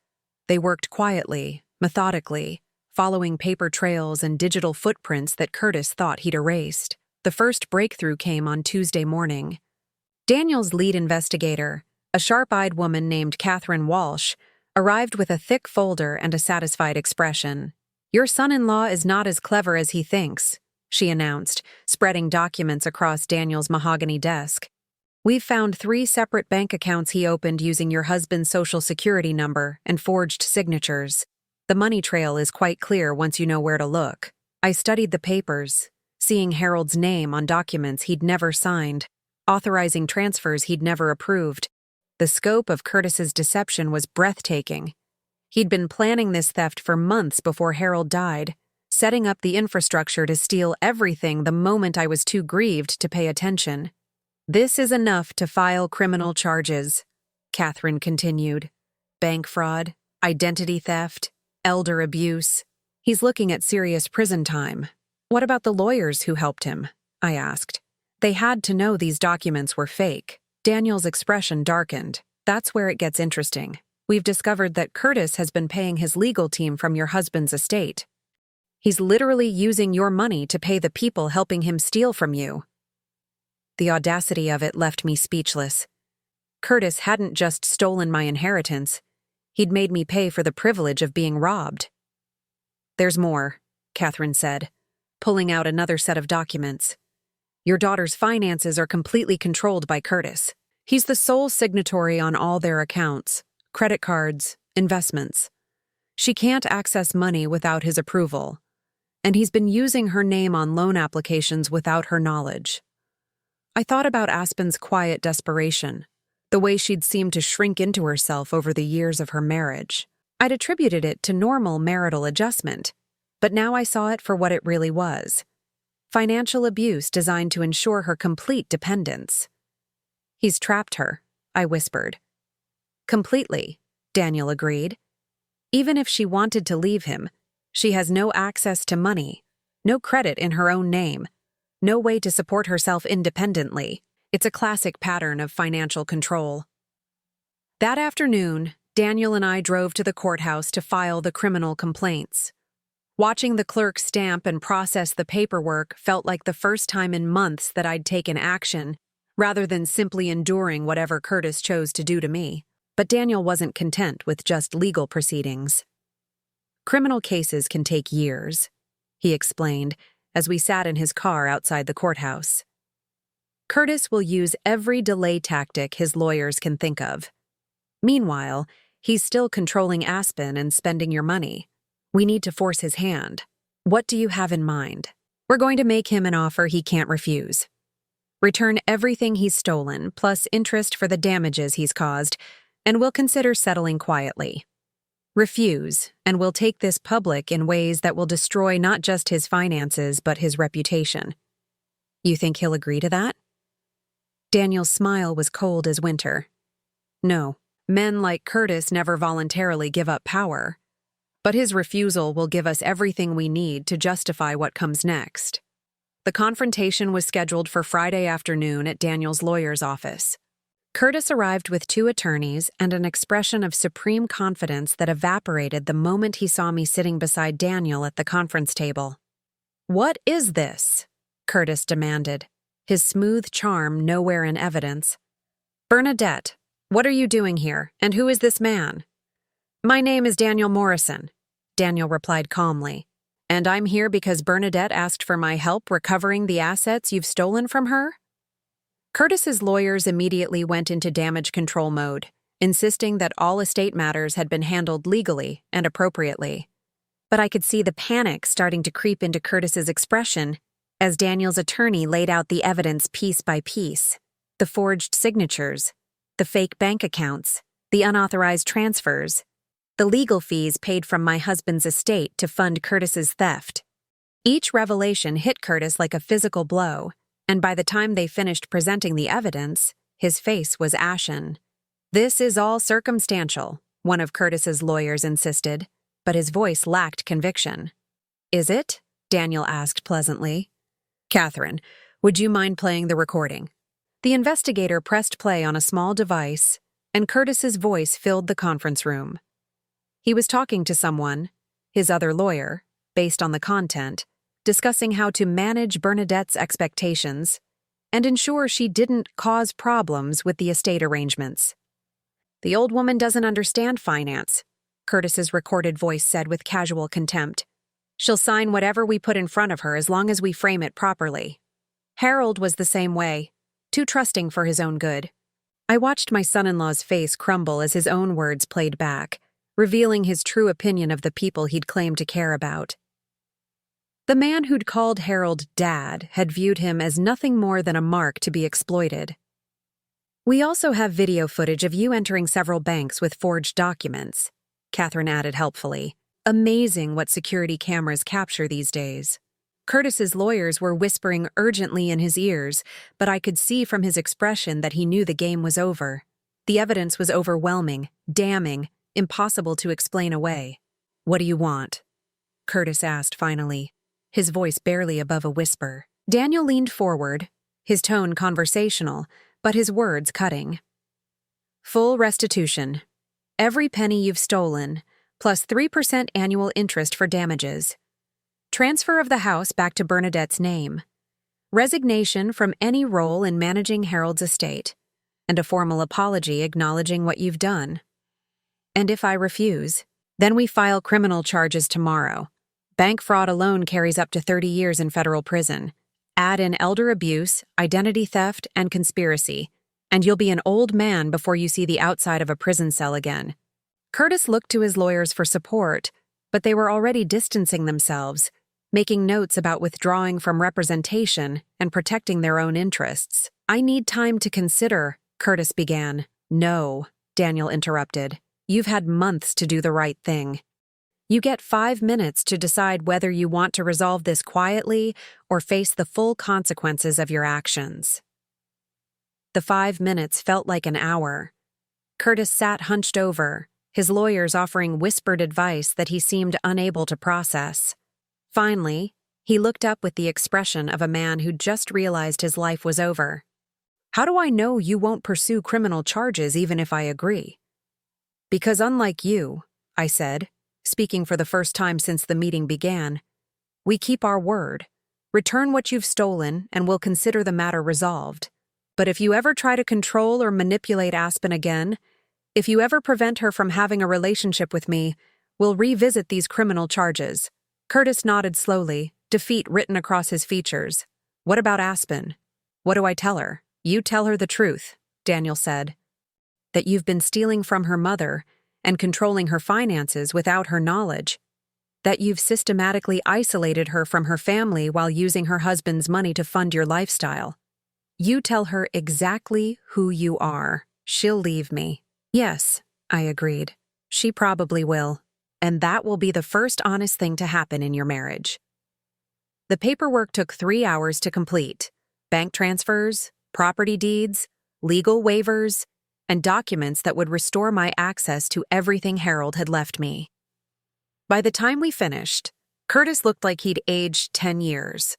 They worked quietly, methodically, following paper trails and digital footprints that Curtis thought he'd erased. The first breakthrough came on Tuesday morning. Daniel's lead investigator, a sharp-eyed woman named Catherine Walsh, arrived with a thick folder and a satisfied expression. "Your son-in-law is not as clever as he thinks," she announced, spreading documents across Daniel's mahogany desk. "We've found 3 separate bank accounts he opened using your husband's social security number and forged signatures. The money trail is quite clear once you know where to look. I studied the papers, seeing Harold's name on documents he'd never signed, authorizing transfers he'd never approved. The scope of Curtis's deception was breathtaking. He'd been planning this theft for months before Harold died, setting up the infrastructure to steal everything the moment I was too grieved to pay attention. This is enough to file criminal charges," Catherine continued. "Bank fraud, identity theft, elder abuse. He's looking at serious prison time." "What about the lawyers who helped him?" I asked. "They had to know these documents were fake." Daniel's expression darkened. "That's where it gets interesting. We've discovered that Curtis has been paying his legal team from your husband's estate. He's literally using your money to pay the people helping him steal from you." The audacity of it left me speechless. Curtis hadn't just stolen my inheritance, he'd made me pay for the privilege of being robbed. "There's more," Catherine said, pulling out another set of documents. "Your daughter's finances are completely controlled by Curtis. He's the sole signatory on all their accounts, credit cards, investments. She can't access money without his approval, and he's been using her name on loan applications without her knowledge." I thought about Aspen's quiet desperation, the way she'd seemed to shrink into herself over the years of her marriage. I'd attributed it to normal marital adjustment, but now I saw it for what it really was: financial abuse designed to ensure her complete dependence. "He's trapped her," I whispered. "Completely," Daniel agreed. "Even if she wanted to leave him, she has no access to money, no credit in her own name, no way to support herself independently. It's a classic pattern of financial control." That afternoon, Daniel and I drove to the courthouse to file the criminal complaints. Watching the clerk stamp and process the paperwork felt like the first time in months that I'd taken action, rather than simply enduring whatever Curtis chose to do to me. But Daniel wasn't content with just legal proceedings. "Criminal cases can take years," he explained as we sat in his car outside the courthouse. "Curtis will use every delay tactic his lawyers can think of. Meanwhile, he's still controlling Aspen and spending your money. We need to force his hand. What do you have in mind?" "We're going to make him an offer he can't refuse. Return everything he's stolen, plus interest for the damages he's caused, and we'll consider settling quietly. Refuse, and we'll take this public in ways that will destroy not just his finances but his reputation." "You think he'll agree to that?" Daniel's smile was cold as winter. "No, men like Curtis never voluntarily give up power. But his refusal will give us everything we need to justify what comes next." The confrontation was scheduled for Friday afternoon at Daniel's lawyer's office. Curtis arrived with 2 attorneys and an expression of supreme confidence that evaporated the moment he saw me sitting beside Daniel at the conference table. "What is this?" Curtis demanded, his smooth charm nowhere in evidence. "Bernadette, what are you doing here, and who is this man?" "My name is Daniel Morrison," Daniel replied calmly, "and I'm here because Bernadette asked for my help recovering the assets you've stolen from her." Curtis's lawyers immediately went into damage control mode, insisting that all estate matters had been handled legally and appropriately. But I could see the panic starting to creep into Curtis's expression as Daniel's attorney laid out the evidence piece by piece: the forged signatures, the fake bank accounts, the unauthorized transfers, the legal fees paid from my husband's estate to fund Curtis's theft. Each revelation hit Curtis like a physical blow, and by the time they finished presenting the evidence, his face was ashen. "This is all circumstantial," one of Curtis's lawyers insisted, but his voice lacked conviction. "Is it?" Daniel asked pleasantly. "Catherine, would you mind playing the recording?" The investigator pressed play on a small device, and Curtis's voice filled the conference room. He was talking to someone, his other lawyer, based on the content, discussing how to manage Bernadette's expectations and ensure she didn't cause problems with the estate arrangements. "The old woman doesn't understand finance," Curtis's recorded voice said with casual contempt. "She'll sign whatever we put in front of her as long as we frame it properly." Harold was the same way, too trusting for his own good. I watched my son-in-law's face crumble as his own words played back, revealing his true opinion of the people he'd claimed to care about. The man who'd called Harold Dad had viewed him as nothing more than a mark to be exploited. "We also have video footage of you entering several banks with forged documents," Catherine added helpfully. "Amazing what security cameras capture these days." Curtis's lawyers were whispering urgently in his ears, but I could see from his expression that he knew the game was over. The evidence was overwhelming, damning, impossible to explain away. "What do you want?" Curtis asked finally, his voice barely above a whisper. Daniel leaned forward, his tone conversational, but his words cutting. "Full restitution. Every penny you've stolen, plus 3% annual interest for damages. Transfer of the house back to Bernadette's name. Resignation from any role in managing Harold's estate, and a formal apology acknowledging what you've done. And if I refuse, then we file criminal charges tomorrow. Bank fraud alone carries up to 30 years in federal prison. Add in elder abuse, identity theft, and conspiracy, and you'll be an old man before you see the outside of a prison cell again." Curtis looked to his lawyers for support, but they were already distancing themselves, making notes about withdrawing from representation and protecting their own interests. "I need time to consider," Curtis began. "No," Daniel interrupted. "You've had months to do the right thing. You get 5 minutes to decide whether you want to resolve this quietly or face the full consequences of your actions." The 5 minutes felt like an hour. Curtis sat hunched over, his lawyers offering whispered advice that he seemed unable to process. Finally, he looked up with the expression of a man who'd just realized his life was over. "How do I know you won't pursue criminal charges even if I agree?" "Because unlike you," I said, speaking for the first time since the meeting began, "we keep our word. Return what you've stolen and we'll consider the matter resolved. But if you ever try to control or manipulate Aspen again, if you ever prevent her from having a relationship with me, we'll revisit these criminal charges." Curtis nodded slowly, defeat written across his features. "What about Aspen?" "What do I tell her?" "You tell her the truth," Daniel said. "That you've been stealing from her mother and controlling her finances without her knowledge. That you've systematically isolated her from her family while using her husband's money to fund your lifestyle. You tell her exactly who you are. She'll leave me." "Yes," I agreed. "She probably will. And that will be the first honest thing to happen in your marriage." The paperwork took 3 hours to complete. Bank transfers, property deeds, legal waivers, and documents that would restore my access to everything Harold had left me. By the time we finished, Curtis looked like he'd aged 10 years.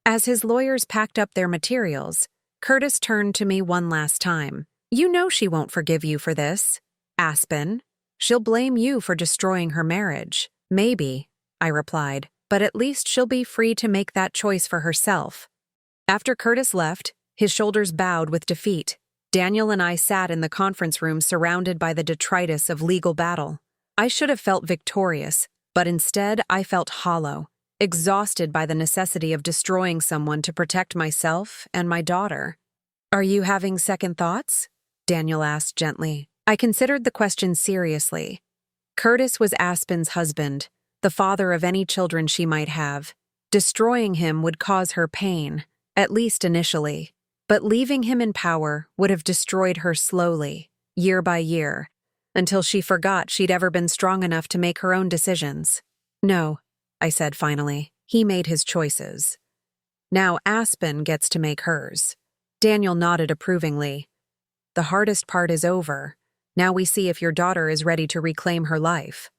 As his lawyers packed up their materials, Curtis turned to me one last time. "You know she won't forgive you for this, Aspen. She'll blame you for destroying her marriage." "Maybe," I replied, "but at least she'll be free to make that choice for herself." After Curtis left, his shoulders bowed with defeat. Daniel and I sat in the conference room surrounded by the detritus of legal battle. I should have felt victorious, but instead I felt hollow, exhausted by the necessity of destroying someone to protect myself and my daughter. Are you having second thoughts? Daniel asked gently. I considered the question seriously. Curtis was Aspen's husband, the father of any children she might have. Destroying him would cause her pain, at least initially. But leaving him in power would have destroyed her slowly, year by year, until she forgot she'd ever been strong enough to make her own decisions. No, I said finally. He made his choices. Now Aspen gets to make hers. Daniel nodded approvingly. The hardest part is over. Now we see if your daughter is ready to reclaim her life.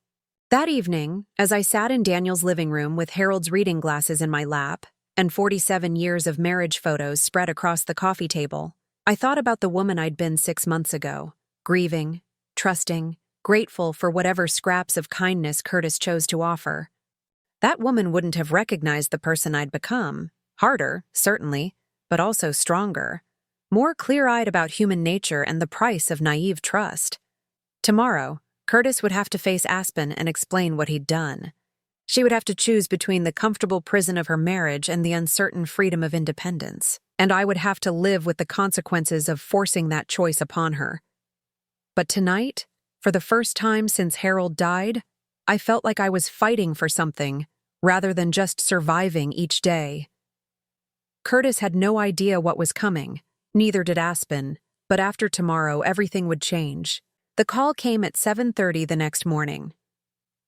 That evening, as I sat in Daniel's living room with Harold's reading glasses in my lap and 47 years of marriage photos spread across the coffee table, I thought about the woman I'd been 6 months ago, grieving, trusting, grateful for whatever scraps of kindness Curtis chose to offer. That woman wouldn't have recognized the person I'd become. Harder, certainly, but also stronger. More clear-eyed about human nature and the price of naive trust. Tomorrow, Curtis would have to face Aspen and explain what he'd done. She would have to choose between the comfortable prison of her marriage and the uncertain freedom of independence. And I would have to live with the consequences of forcing that choice upon her. But tonight, for the first time since Harold died, I felt like I was fighting for something, rather than just surviving each day. Curtis had no idea what was coming, neither did Aspen, but after tomorrow everything would change. The call came at 7:30 the next morning.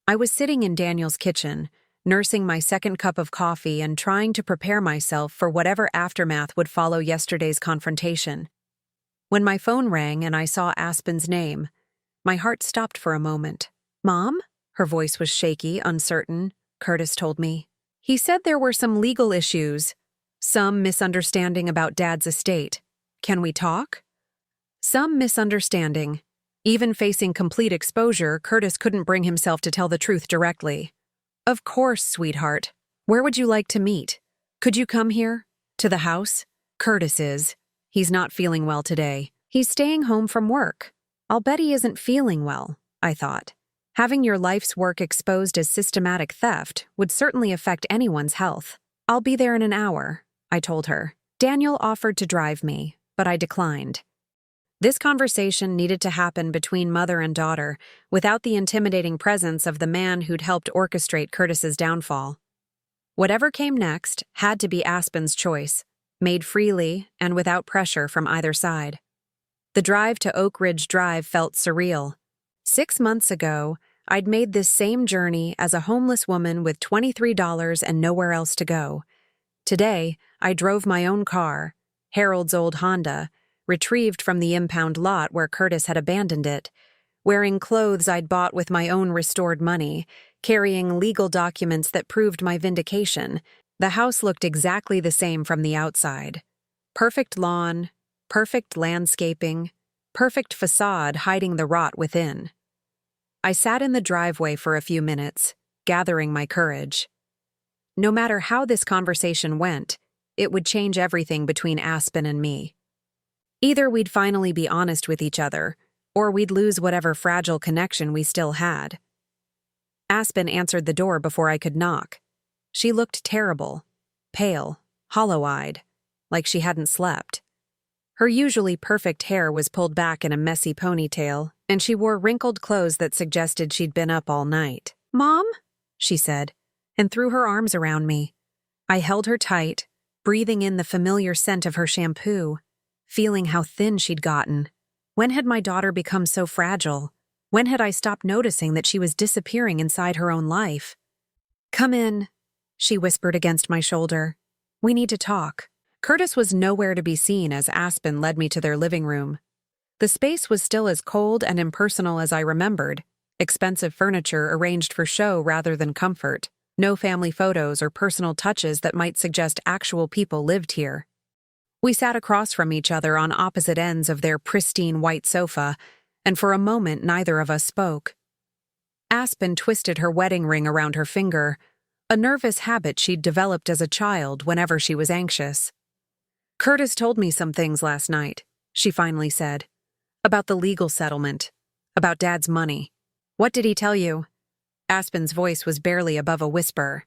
I was sitting in Daniel's kitchen, nursing my second cup of coffee and trying to prepare myself for whatever aftermath would follow yesterday's confrontation. When my phone rang and I saw Aspen's name, my heart stopped for a moment. "Mom?" Her voice was shaky, uncertain. Curtis told me. He said there were some legal issues, some misunderstanding about Dad's estate. Can we talk? Some misunderstanding. Even facing complete exposure, Curtis couldn't bring himself to tell the truth directly. Of course, sweetheart. Where would you like to meet? Could you come here? To the house? Curtis is. He's not feeling well today. He's staying home from work. I'll bet he isn't feeling well, I thought. Having your life's work exposed as systematic theft would certainly affect anyone's health. I'll be there in an hour, I told her. Daniel offered to drive me, but I declined. This conversation needed to happen between mother and daughter, without the intimidating presence of the man who'd helped orchestrate Curtis's downfall. Whatever came next had to be Aspen's choice, made freely and without pressure from either side. The drive to Oak Ridge Drive felt surreal. 6 months ago, I'd made this same journey as a homeless woman with $23 and nowhere else to go. Today, I drove my own car, Harold's old Honda, retrieved from the impound lot where Curtis had abandoned it, wearing clothes I'd bought with my own restored money, carrying legal documents that proved my vindication. The house looked exactly the same from the outside. Perfect lawn, perfect landscaping, perfect facade hiding the rot within. I sat in the driveway for a few minutes, gathering my courage. No matter how this conversation went, it would change everything between Aspen and me. Either we'd finally be honest with each other, or we'd lose whatever fragile connection we still had. Aspen answered the door before I could knock. She looked terrible, pale, hollow-eyed, like she hadn't slept. Her usually perfect hair was pulled back in a messy ponytail, and she wore wrinkled clothes that suggested she'd been up all night. "Mom?" she said, and threw her arms around me. I held her tight, breathing in the familiar scent of her shampoo, feeling how thin she'd gotten. When had my daughter become so fragile? When had I stopped noticing that she was disappearing inside her own life? "Come in," she whispered against my shoulder. "We need to talk." Curtis was nowhere to be seen as Aspen led me to their living room. The space was still as cold and impersonal as I remembered, expensive furniture arranged for show rather than comfort, no family photos or personal touches that might suggest actual people lived here. We sat across from each other on opposite ends of their pristine white sofa, and for a moment neither of us spoke. Aspen twisted her wedding ring around her finger, a nervous habit she'd developed as a child whenever she was anxious. "Curtis told me some things last night," she finally said. "About the legal settlement. About Dad's money." "What did he tell you?" Aspen's voice was barely above a whisper.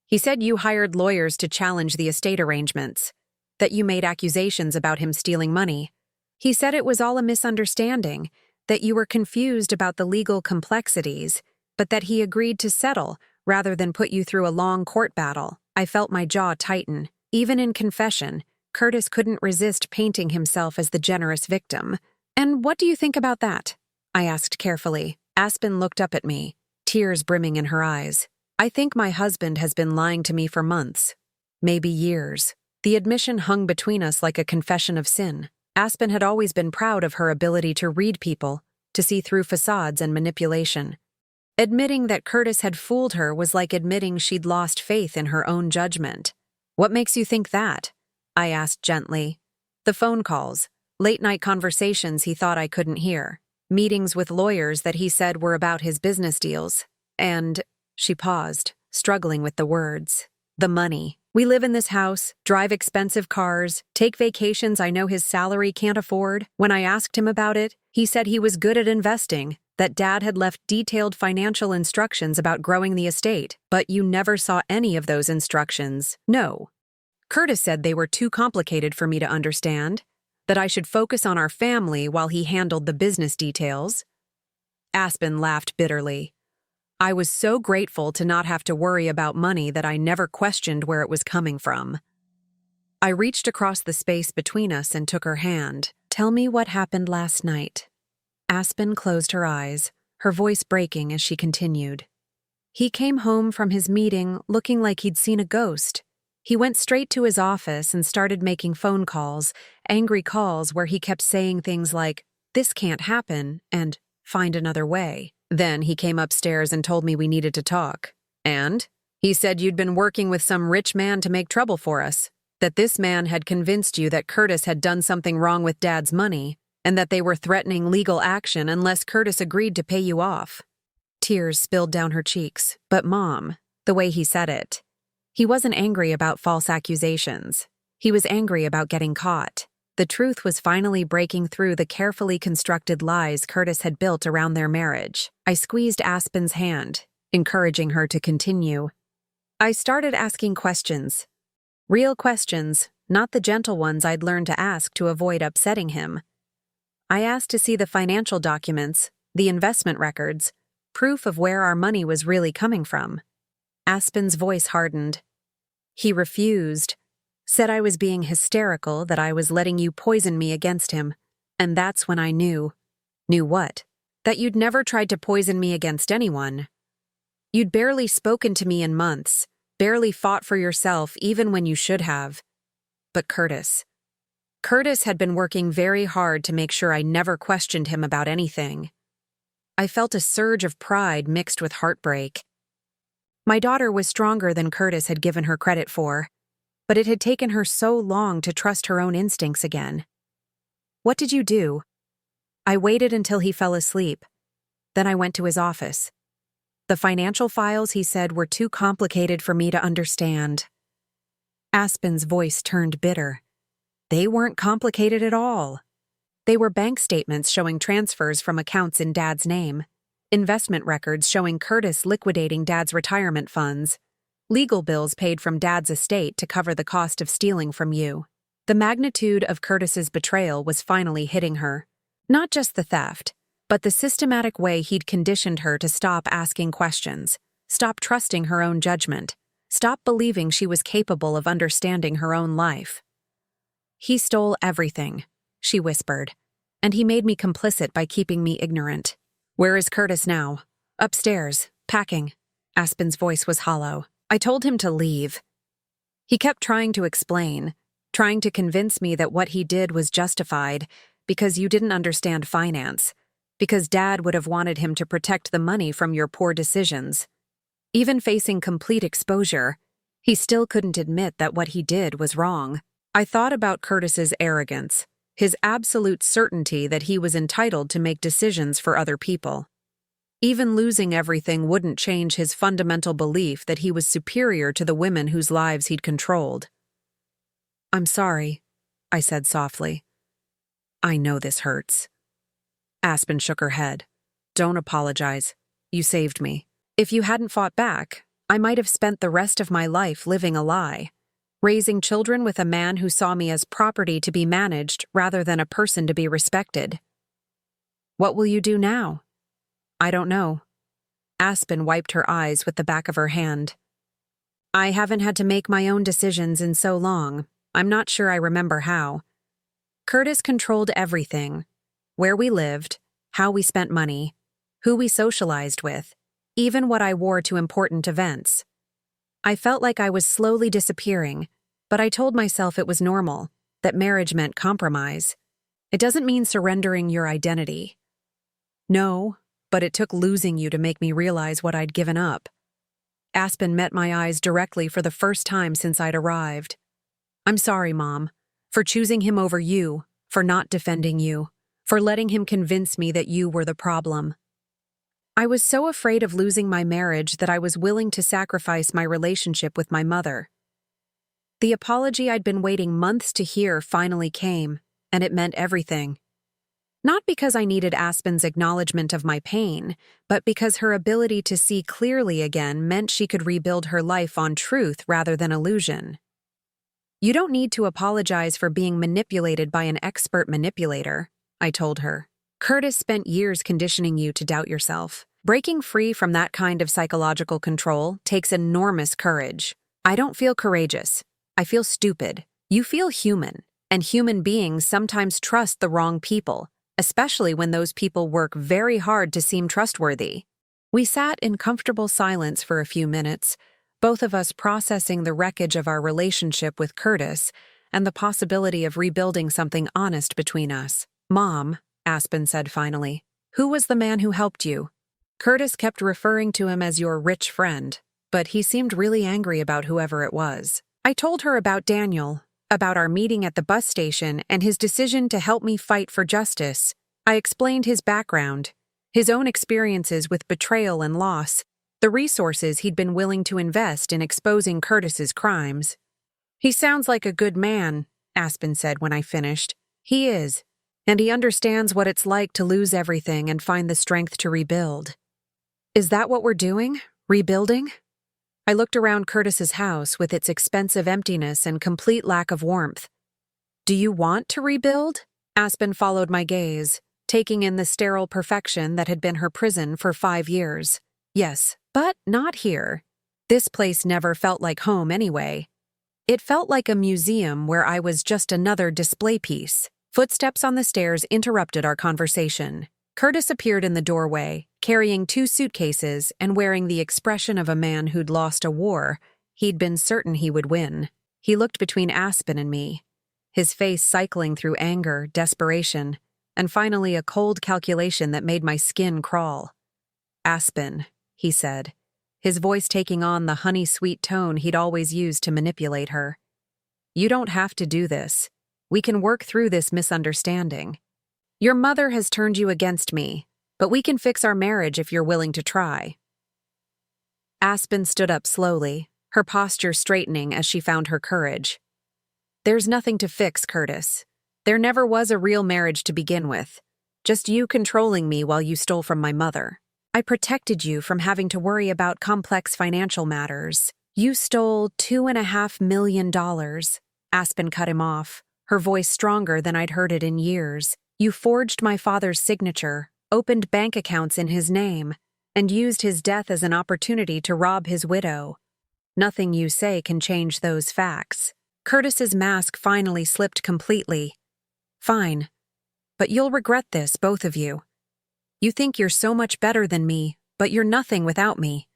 "He said you hired lawyers to challenge the estate arrangements. that you made accusations about him stealing money. He said it was all a misunderstanding, that you were confused about the legal complexities, but that he agreed to settle rather than put you through a long court battle. I felt my jaw tighten. Even in confession, Curtis couldn't resist painting himself as the generous victim. "And what do you think about that?" I asked carefully. Aspen looked up at me, tears brimming in her eyes. "I think my husband has been lying to me for months, maybe years." The admission hung between us like a confession of sin. Aspen had always been proud of her ability to read people, to see through facades and manipulation. Admitting that Curtis had fooled her was like admitting she'd lost faith in her own judgment. "What makes you think that?" I asked gently. "The phone calls, late-night conversations he thought I couldn't hear, meetings with lawyers that he said were about his business deals, and—" She paused, struggling with the words. "The money. We live in this house, drive expensive cars, take vacations I know his salary can't afford. When I asked him about it, he said he was good at investing, that Dad had left detailed financial instructions about growing the estate, but you never saw any of those instructions. No. Curtis said they were too complicated for me to understand, that I should focus on our family while he handled the business details." Aspen laughed bitterly. "I was so grateful to not have to worry about money that I never questioned where it was coming from." I reached across the space between us and took her hand. "Tell me what happened last night." Aspen closed her eyes, her voice breaking as she continued. "He came home from his meeting looking like he'd seen a ghost. He went straight to his office and started making phone calls, angry calls where he kept saying things like, 'This can't happen,' and 'find another way.' Then he came upstairs and told me we needed to talk. And he said you'd been working with some rich man to make trouble for us, that this man had convinced you that Curtis had done something wrong with Dad's money, and that they were threatening legal action unless Curtis agreed to pay you off." Tears spilled down her cheeks. "But Mom," the way he said it, he wasn't angry about false accusations. He was angry about getting caught. The truth was finally breaking through the carefully constructed lies Curtis had built around their marriage. I squeezed Aspen's hand, encouraging her to continue. I started asking questions. Real questions, not the gentle ones I'd learned to ask to avoid upsetting him. I asked to see the financial documents, the investment records, proof of where our money was really coming from. Aspen's voice hardened. He refused. Said I was being hysterical, that I was letting you poison me against him. And that's when I knew. Knew what? That you'd never tried to poison me against anyone. You'd barely spoken to me in months, barely fought for yourself even when you should have. But Curtis had been working very hard to make sure I never questioned him about anything. I felt a surge of pride mixed with heartbreak. My daughter was stronger than Curtis had given her credit for, but it had taken her so long to trust her own instincts again. "What did you do?" I waited until he fell asleep. Then I went to his office. The financial files, he said, were too complicated for me to understand. Aspen's voice turned bitter. They weren't complicated at all. They were bank statements showing transfers from accounts in Dad's name, investment records showing Curtis liquidating Dad's retirement funds, legal bills paid from Dad's estate to cover the cost of stealing from you. The magnitude of Curtis's betrayal was finally hitting her. Not just the theft, but the systematic way he'd conditioned her to stop asking questions, stop trusting her own judgment, stop believing she was capable of understanding her own life. "He stole everything," she whispered, "and he made me complicit by keeping me ignorant." "Where is Curtis now?" "Upstairs, packing." Aspen's voice was hollow. I told him to leave. He kept trying to explain, trying to convince me that what he did was justified because you didn't understand finance, because Dad would have wanted him to protect the money from your poor decisions. Even facing complete exposure, he still couldn't admit that what he did was wrong. I thought about Curtis's arrogance, his absolute certainty that he was entitled to make decisions for other people. Even losing everything wouldn't change his fundamental belief that he was superior to the women whose lives he'd controlled. "I'm sorry," I said softly. "I know this hurts." Aspen shook her head. "Don't apologize. You saved me. If you hadn't fought back, I might have spent the rest of my life living a lie. raising children with a man who saw me as property to be managed rather than a person to be respected. What will you do now? I don't know. Aspen wiped her eyes with the back of her hand. I haven't had to make my own decisions in so long. I'm not sure I remember how. Curtis controlled everything. Where we lived, how we spent money, who we socialized with, even what I wore to important events. I felt like I was slowly disappearing, but I told myself it was normal, that marriage meant compromise. It doesn't mean surrendering your identity. No, but it took losing you to make me realize what I'd given up. Aspen met my eyes directly for the first time since I'd arrived. I'm sorry, Mom, for choosing him over you, for not defending you, for letting him convince me that you were the problem. I was so afraid of losing my marriage that I was willing to sacrifice my relationship with my mother. The apology I'd been waiting months to hear finally came, and it meant everything. Not because I needed Aspen's acknowledgement of my pain, but because her ability to see clearly again meant she could rebuild her life on truth rather than illusion. You don't need to apologize for being manipulated by an expert manipulator, I told her. Curtis spent years conditioning you to doubt yourself. Breaking free from that kind of psychological control takes enormous courage. I don't feel courageous. I feel stupid. You feel human, and human beings sometimes trust the wrong people, especially when those people work very hard to seem trustworthy. We sat in comfortable silence for a few minutes, both of us processing the wreckage of our relationship with Curtis and the possibility of rebuilding something honest between us. Mom, Aspen said finally, who was the man who helped you? Curtis kept referring to him as your rich friend, but he seemed really angry about whoever it was. I told her about Daniel, about our meeting at the bus station and his decision to help me fight for justice. I explained his background, his own experiences with betrayal and loss, the resources he'd been willing to invest in exposing Curtis's crimes. He sounds like a good man, Aspen said when I finished. He is, and he understands what it's like to lose everything and find the strength to rebuild. Is that what we're doing? Rebuilding? I looked around Curtis's house with its expensive emptiness and complete lack of warmth. Do you want to rebuild? Aspen followed my gaze, taking in the sterile perfection that had been her prison for 5 years. Yes, but not here. This place never felt like home anyway. It felt like a museum where I was just another display piece. Footsteps on the stairs interrupted our conversation. Curtis appeared in the doorway, carrying 2 suitcases and wearing the expression of a man who'd lost a war. He'd been certain he would win. He looked between Aspen and me, his face cycling through anger, desperation, and finally a cold calculation that made my skin crawl. Aspen, he said, his voice taking on the honey-sweet tone he'd always used to manipulate her. You don't have to do this. We can work through this misunderstanding. Your mother has turned you against me, but we can fix our marriage if you're willing to try. Aspen stood up slowly, her posture straightening as she found her courage. There's nothing to fix, Curtis. There never was a real marriage to begin with. Just you controlling me while you stole from my mother. I protected you from having to worry about complex financial matters. You stole $2.5 million. Aspen cut him off, her voice stronger than I'd heard it in years. You forged my father's signature, opened bank accounts in his name, and used his death as an opportunity to rob his widow. Nothing you say can change those facts. Curtis's mask finally slipped completely. Fine. But you'll regret this, both of you. You think you're so much better than me, but you're nothing without me.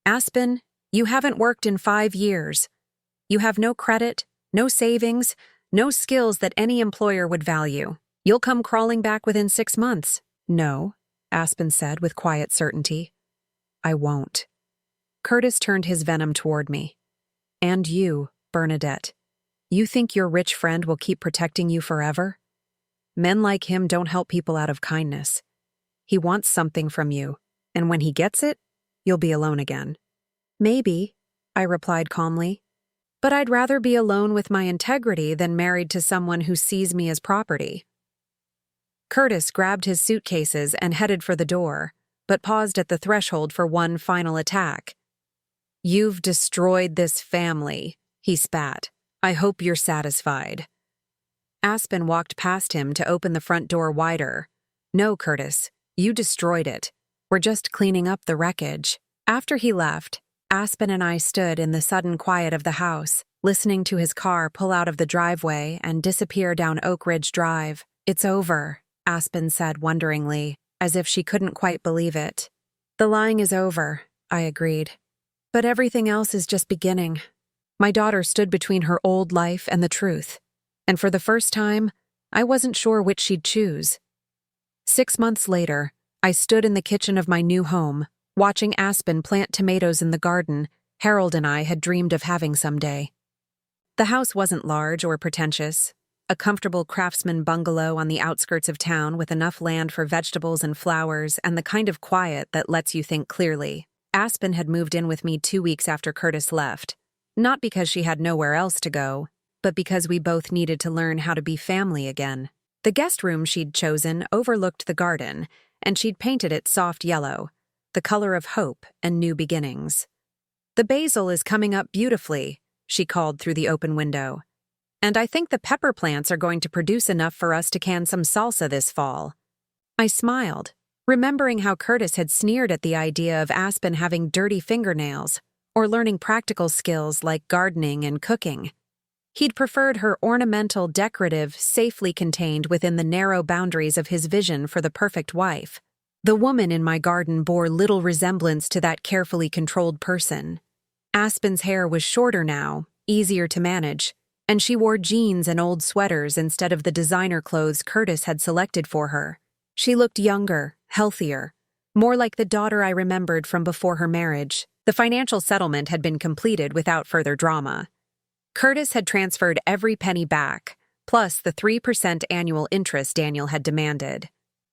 Aspen, you haven't worked in 5 years. You have no credit, no savings, no skills that any employer would value. You'll come crawling back within 6 months. No, Aspen said with quiet certainty. I won't. Curtis turned his venom toward me. And you, Bernadette. You think your rich friend will keep protecting you forever? Men like him don't help people out of kindness. He wants something from you, and when he gets it, you'll be alone again. Maybe, I replied calmly. But I'd rather be alone with my integrity than married to someone who sees me as property. Curtis grabbed his suitcases and headed for the door, but paused at the threshold for one final attack. You've destroyed this family, he spat. I hope you're satisfied. Aspen walked past him to open the front door wider. No, Curtis, you destroyed it. We're just cleaning up the wreckage. After he left, Aspen and I stood in the sudden quiet of the house, listening to his car pull out of the driveway and disappear down Oak Ridge Drive. It's over, Aspen said wonderingly, as if she couldn't quite believe it. The lying is over, I agreed. But everything else is just beginning. My daughter stood between her old life and the truth, and for the first time, I wasn't sure which she'd choose. 6 months later, I stood in the kitchen of my new home, watching Aspen plant tomatoes in the garden Harold and I had dreamed of having someday. The house wasn't large or pretentious, a comfortable craftsman bungalow on the outskirts of town with enough land for vegetables and flowers and the kind of quiet that lets you think clearly. Aspen had moved in with me 2 weeks after Curtis left, not because she had nowhere else to go, but because we both needed to learn how to be family again. The guest room she'd chosen overlooked the garden, and she'd painted it soft yellow, the color of hope and new beginnings. The basil is coming up beautifully, she called through the open window. And I think the pepper plants are going to produce enough for us to can some salsa this fall. I smiled, remembering how Curtis had sneered at the idea of Aspen having dirty fingernails or learning practical skills like gardening and cooking. He'd preferred her ornamental, decorative, safely contained within the narrow boundaries of his vision for the perfect wife. The woman in my garden bore little resemblance to that carefully controlled person. Aspen's hair was shorter now, easier to manage, and she wore jeans and old sweaters instead of the designer clothes Curtis had selected for her. She looked younger, healthier, more like the daughter I remembered from before her marriage. The financial settlement had been completed without further drama. Curtis had transferred every penny back, plus the 3% annual interest Daniel had demanded.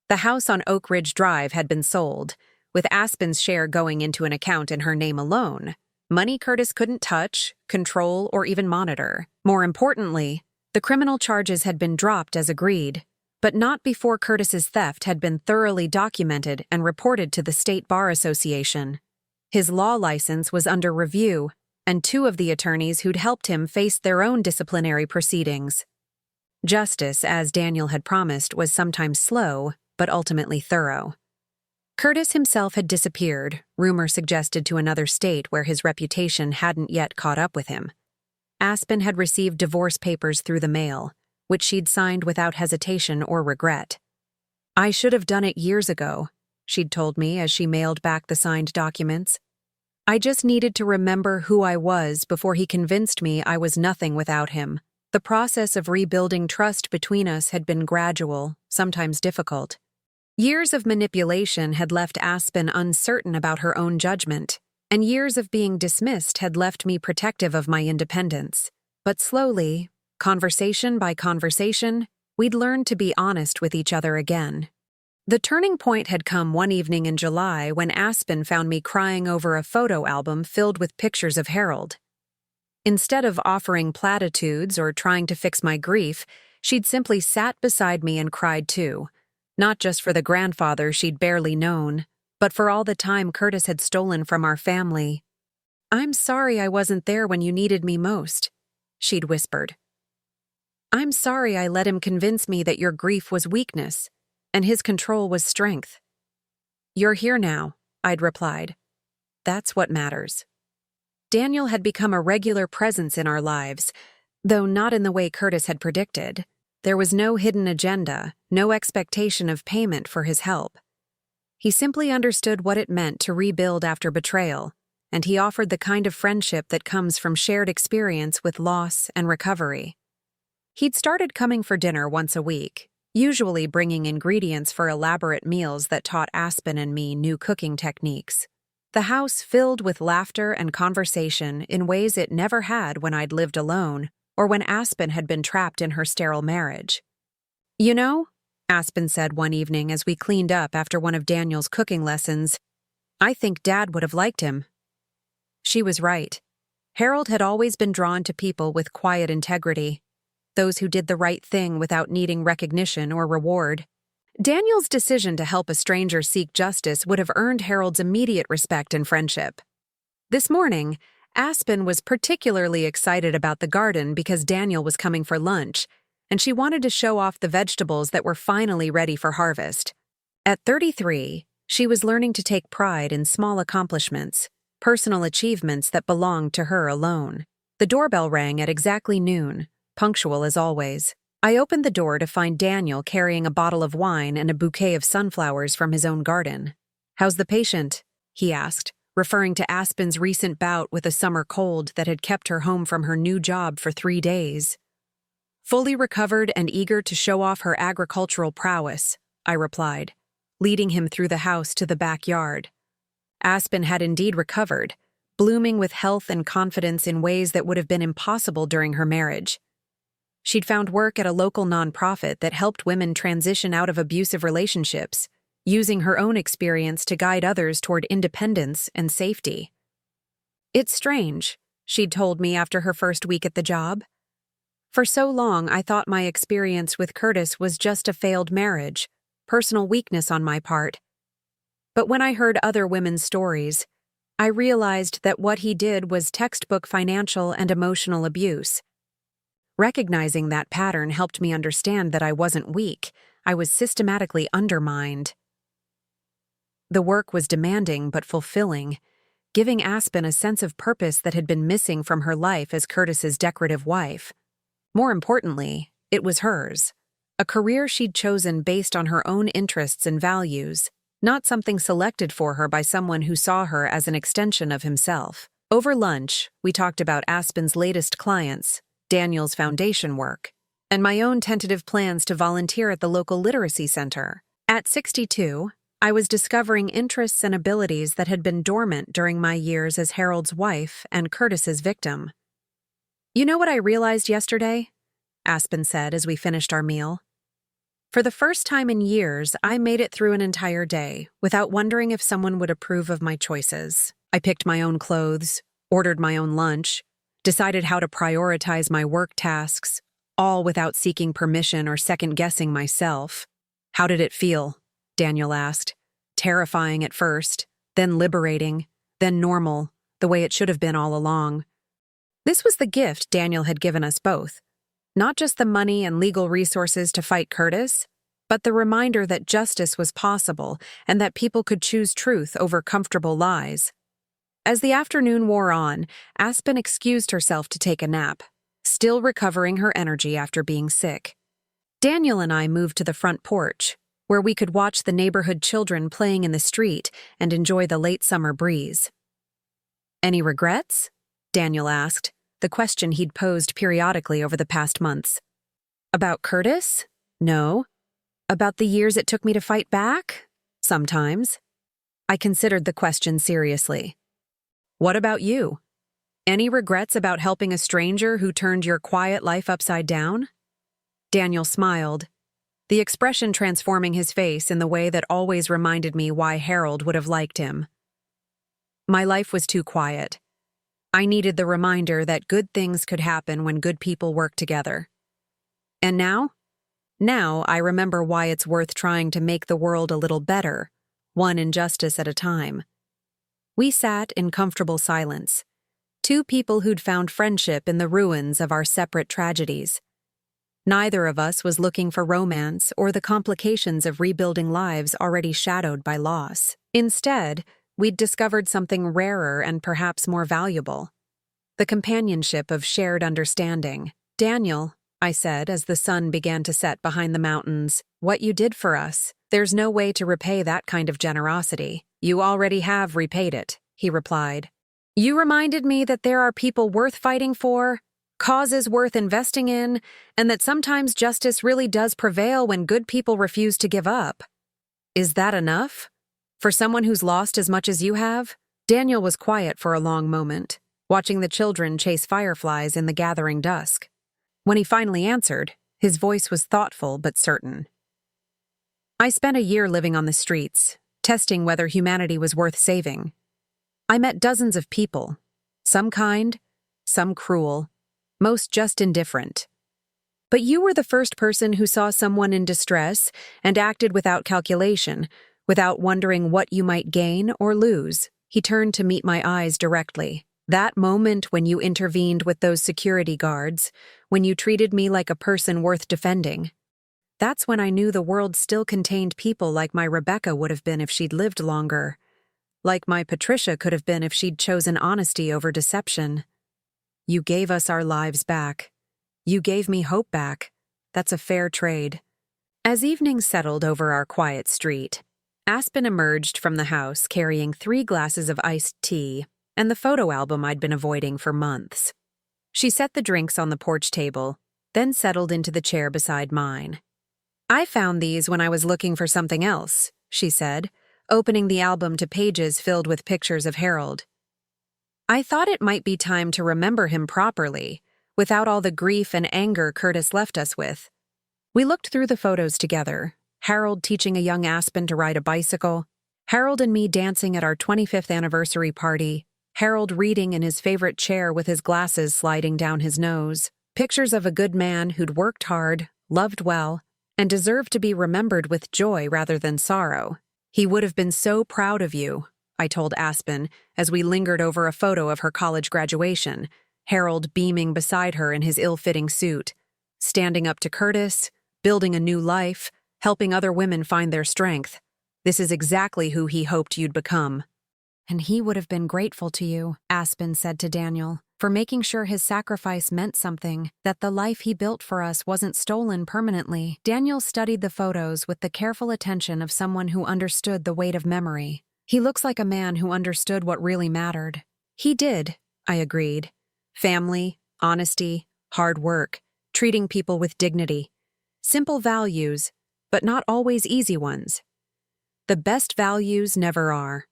The house on Oak Ridge Drive had been sold, with Aspen's share going into an account in her name alone. Money Curtis couldn't touch, control, or even monitor. More importantly, the criminal charges had been dropped as agreed, but not before Curtis's theft had been thoroughly documented and reported to the State Bar Association. His law license was under review, and 2 of the attorneys who'd helped him faced their own disciplinary proceedings. Justice, as Daniel had promised, was sometimes slow, but ultimately thorough. Curtis himself had disappeared, rumor suggested to another state where his reputation hadn't yet caught up with him. Aspen had received divorce papers through the mail, which she'd signed without hesitation or regret. I should have done it years ago, she'd told me as she mailed back the signed documents. I just needed to remember who I was before he convinced me I was nothing without him. The process of rebuilding trust between us had been gradual, sometimes difficult. Years of manipulation had left Aspen uncertain about her own judgment, and years of being dismissed had left me protective of my independence. But slowly, conversation by conversation, we'd learned to be honest with each other again. The turning point had come one evening in July when Aspen found me crying over a photo album filled with pictures of Harold. Instead of offering platitudes or trying to fix my grief, she'd simply sat beside me and cried too, not just for the grandfather she'd barely known, but for all the time Curtis had stolen from our family. "I'm sorry I wasn't there when you needed me most," she'd whispered. "I'm sorry I let him convince me that your grief was weakness, and his control was strength." "You're here now," I'd replied. "That's what matters." Daniel had become a regular presence in our lives, though not in the way Curtis had predicted. There was no hidden agenda, no expectation of payment for his help. He simply understood what it meant to rebuild after betrayal, and he offered the kind of friendship that comes from shared experience with loss and recovery. He'd started coming for dinner once a week, usually bringing ingredients for elaborate meals that taught Aspen and me new cooking techniques. The house filled with laughter and conversation in ways it never had when I'd lived alone or when Aspen had been trapped in her sterile marriage. "You know," Aspen said one evening as we cleaned up after one of Daniel's cooking lessons, "I think Dad would have liked him." She was right. Harold had always been drawn to people with quiet integrity, those who did the right thing without needing recognition or reward. Daniel's decision to help a stranger seek justice would have earned Harold's immediate respect and friendship. This morning, Aspen was particularly excited about the garden because Daniel was coming for lunch, and she wanted to show off the vegetables that were finally ready for harvest. At 33, she was learning to take pride in small accomplishments, personal achievements that belonged to her alone. The doorbell rang at exactly noon, punctual as always. I opened the door to find Daniel carrying a bottle of wine and a bouquet of sunflowers from his own garden. "How's the patient?" he asked, referring to Aspen's recent bout with a summer cold that had kept her home from her new job for 3 days. "Fully recovered and eager to show off her agricultural prowess," I replied, leading him through the house to the backyard. Aspen had indeed recovered, blooming with health and confidence in ways that would have been impossible during her marriage. She'd found work at a local nonprofit that helped women transition out of abusive relationships, using her own experience to guide others toward independence and safety. "It's strange," she'd told me after her first week at the job. "For so long, I thought my experience with Curtis was just a failed marriage, personal weakness on my part. But when I heard other women's stories, I realized that what he did was textbook financial and emotional abuse. Recognizing that pattern helped me understand that I wasn't weak, I was systematically undermined." The work was demanding but fulfilling, giving Aspen a sense of purpose that had been missing from her life as Curtis's decorative wife. More importantly, it was hers, a career she'd chosen based on her own interests and values, not something selected for her by someone who saw her as an extension of himself. Over lunch, we talked about Aspen's latest clients, Daniel's foundation work, and my own tentative plans to volunteer at the local literacy center. At 62, I was discovering interests and abilities that had been dormant during my years as Harold's wife and Curtis's victim. "You know what I realized yesterday?" Aspen said as we finished our meal. "For the first time in years, I made it through an entire day without wondering if someone would approve of my choices. I picked my own clothes, ordered my own lunch, decided how to prioritize my work tasks, all without seeking permission or second-guessing myself." "How did it feel?" Daniel asked. "Terrifying at first, then liberating, then normal, the way it should have been all along." This was the gift Daniel had given us both. Not just the money and legal resources to fight Curtis, but the reminder that justice was possible and that people could choose truth over comfortable lies. As the afternoon wore on, Aspen excused herself to take a nap, still recovering her energy after being sick. Daniel and I moved to the front porch, where we could watch the neighborhood children playing in the street and enjoy the late summer breeze. "Any regrets?" Daniel asked, the question he'd posed periodically over the past months. "About Curtis? No. About the years it took me to fight back? Sometimes." I considered the question seriously. "What about you? Any regrets about helping a stranger who turned your quiet life upside down?" Daniel smiled, the expression transforming his face in the way that always reminded me why Harold would have liked him. "My life was too quiet. I needed the reminder that good things could happen when good people work together. And now? Now I remember why it's worth trying to make the world a little better, one injustice at a time." We sat in comfortable silence, two people who'd found friendship in the ruins of our separate tragedies. Neither of us was looking for romance or the complications of rebuilding lives already shadowed by loss. Instead, we'd discovered something rarer and perhaps more valuable: the companionship of shared understanding. "Daniel," I said as the sun began to set behind the mountains, "what you did for us, there's no way to repay that kind of generosity." "You already have repaid it," he replied. "You reminded me that there are people worth fighting for, causes worth investing in, and that sometimes justice really does prevail when good people refuse to give up." "Is that enough? For someone who's lost as much as you have?" Daniel was quiet for a long moment, watching the children chase fireflies in the gathering dusk. When he finally answered, his voice was thoughtful but certain. "I spent a year living on the streets, testing whether humanity was worth saving. I met dozens of people, some kind, some cruel, most just indifferent. But you were the first person who saw someone in distress and acted without calculation, without wondering what you might gain or lose." He turned to meet my eyes directly. That moment when you intervened with those security guards, when you treated me like a person worth defending. That's when I knew the world still contained people like my Rebecca would have been if she'd lived longer. Like my Patricia could have been if she'd chosen honesty over deception. You gave us our lives back. You gave me hope back. That's a fair trade. As evening settled over our quiet street, Aspen emerged from the house carrying 3 glasses of iced tea and the photo album I'd been avoiding for months. She set the drinks on the porch table, then settled into the chair beside mine. "I found these when I was looking for something else," she said, opening the album to pages filled with pictures of Harold. "I thought it might be time to remember him properly, without all the grief and anger Curtis left us with." We looked through the photos together, Harold teaching a young Aspen to ride a bicycle, Harold and me dancing at our 25th anniversary party, Harold reading in his favorite chair with his glasses sliding down his nose, pictures of a good man who'd worked hard, loved well, and deserved to be remembered with joy rather than sorrow. "He would have been so proud of you," I told Aspen as we lingered over a photo of her college graduation, Harold beaming beside her in his ill-fitting suit, standing up to Curtis, building a new life, helping other women find their strength. This is exactly who he hoped you'd become. "And he would have been grateful to you," Aspen said to Daniel, "for making sure his sacrifice meant something, that the life he built for us wasn't stolen permanently." Daniel studied the photos with the careful attention of someone who understood the weight of memory. "He looks like a man who understood what really mattered." "He did," I agreed. "Family, honesty, hard work, treating people with dignity. Simple values, but not always easy ones. The best values never are."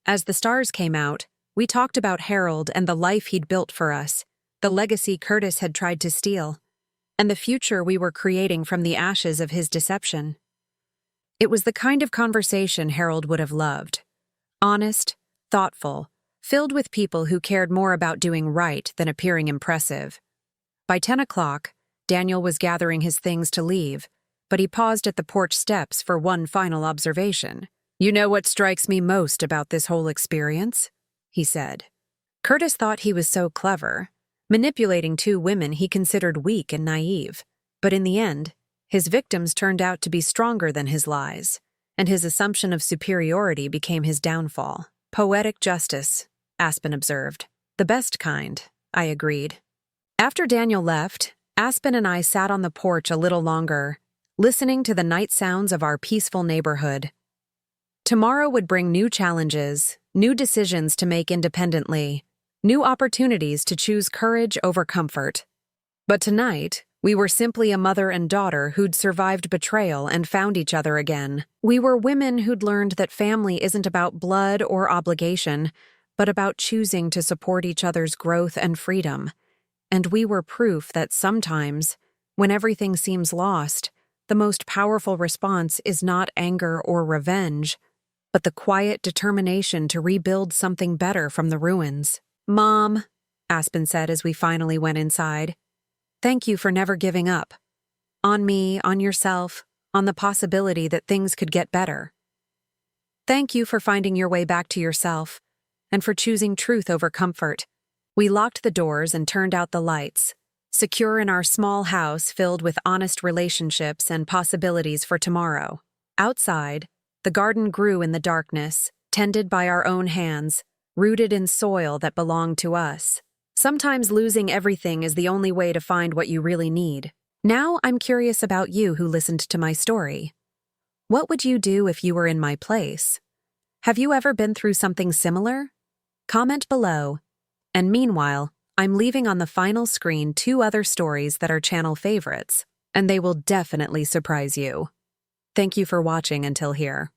As the stars came out, we talked about Harold and the life he'd built for us, the legacy Curtis had tried to steal, and the future we were creating from the ashes of his deception. It was the kind of conversation Harold would have loved. Honest, thoughtful, filled with people who cared more about doing right than appearing impressive. By 10 o'clock, Daniel was gathering his things to leave, but he paused at the porch steps for one final observation. "You know what strikes me most about this whole experience?" he said. Curtis thought he was so clever, manipulating 2 women he considered weak and naive. But in the end, his victims turned out to be stronger than his lies, and his assumption of superiority became his downfall. "Poetic justice," Aspen observed. "The best kind," I agreed. After Daniel left, Aspen and I sat on the porch a little longer, listening to the night sounds of our peaceful neighborhood. Tomorrow would bring new challenges, new decisions to make independently, new opportunities to choose courage over comfort. But tonight, we were simply a mother and daughter who'd survived betrayal and found each other again. We were women who'd learned that family isn't about blood or obligation, but about choosing to support each other's growth and freedom. And we were proof that sometimes, when everything seems lost, the most powerful response is not anger or revenge, but the quiet determination to rebuild something better from the ruins. "Mom," Aspen said as we finally went inside, "thank you for never giving up. On me, on yourself, on the possibility that things could get better. Thank you for finding your way back to yourself, and for choosing truth over comfort." We locked the doors and turned out the lights, secure in our small house filled with honest relationships and possibilities for tomorrow. Outside, the garden grew in the darkness, tended by our own hands, rooted in soil that belonged to us. Sometimes losing everything is the only way to find what you really need. Now I'm curious about you who listened to my story. What would you do if you were in my place? Have you ever been through something similar? Comment below. And meanwhile, I'm leaving on the final screen 2 other stories that are channel favorites, and they will definitely surprise you. Thank you for watching until here.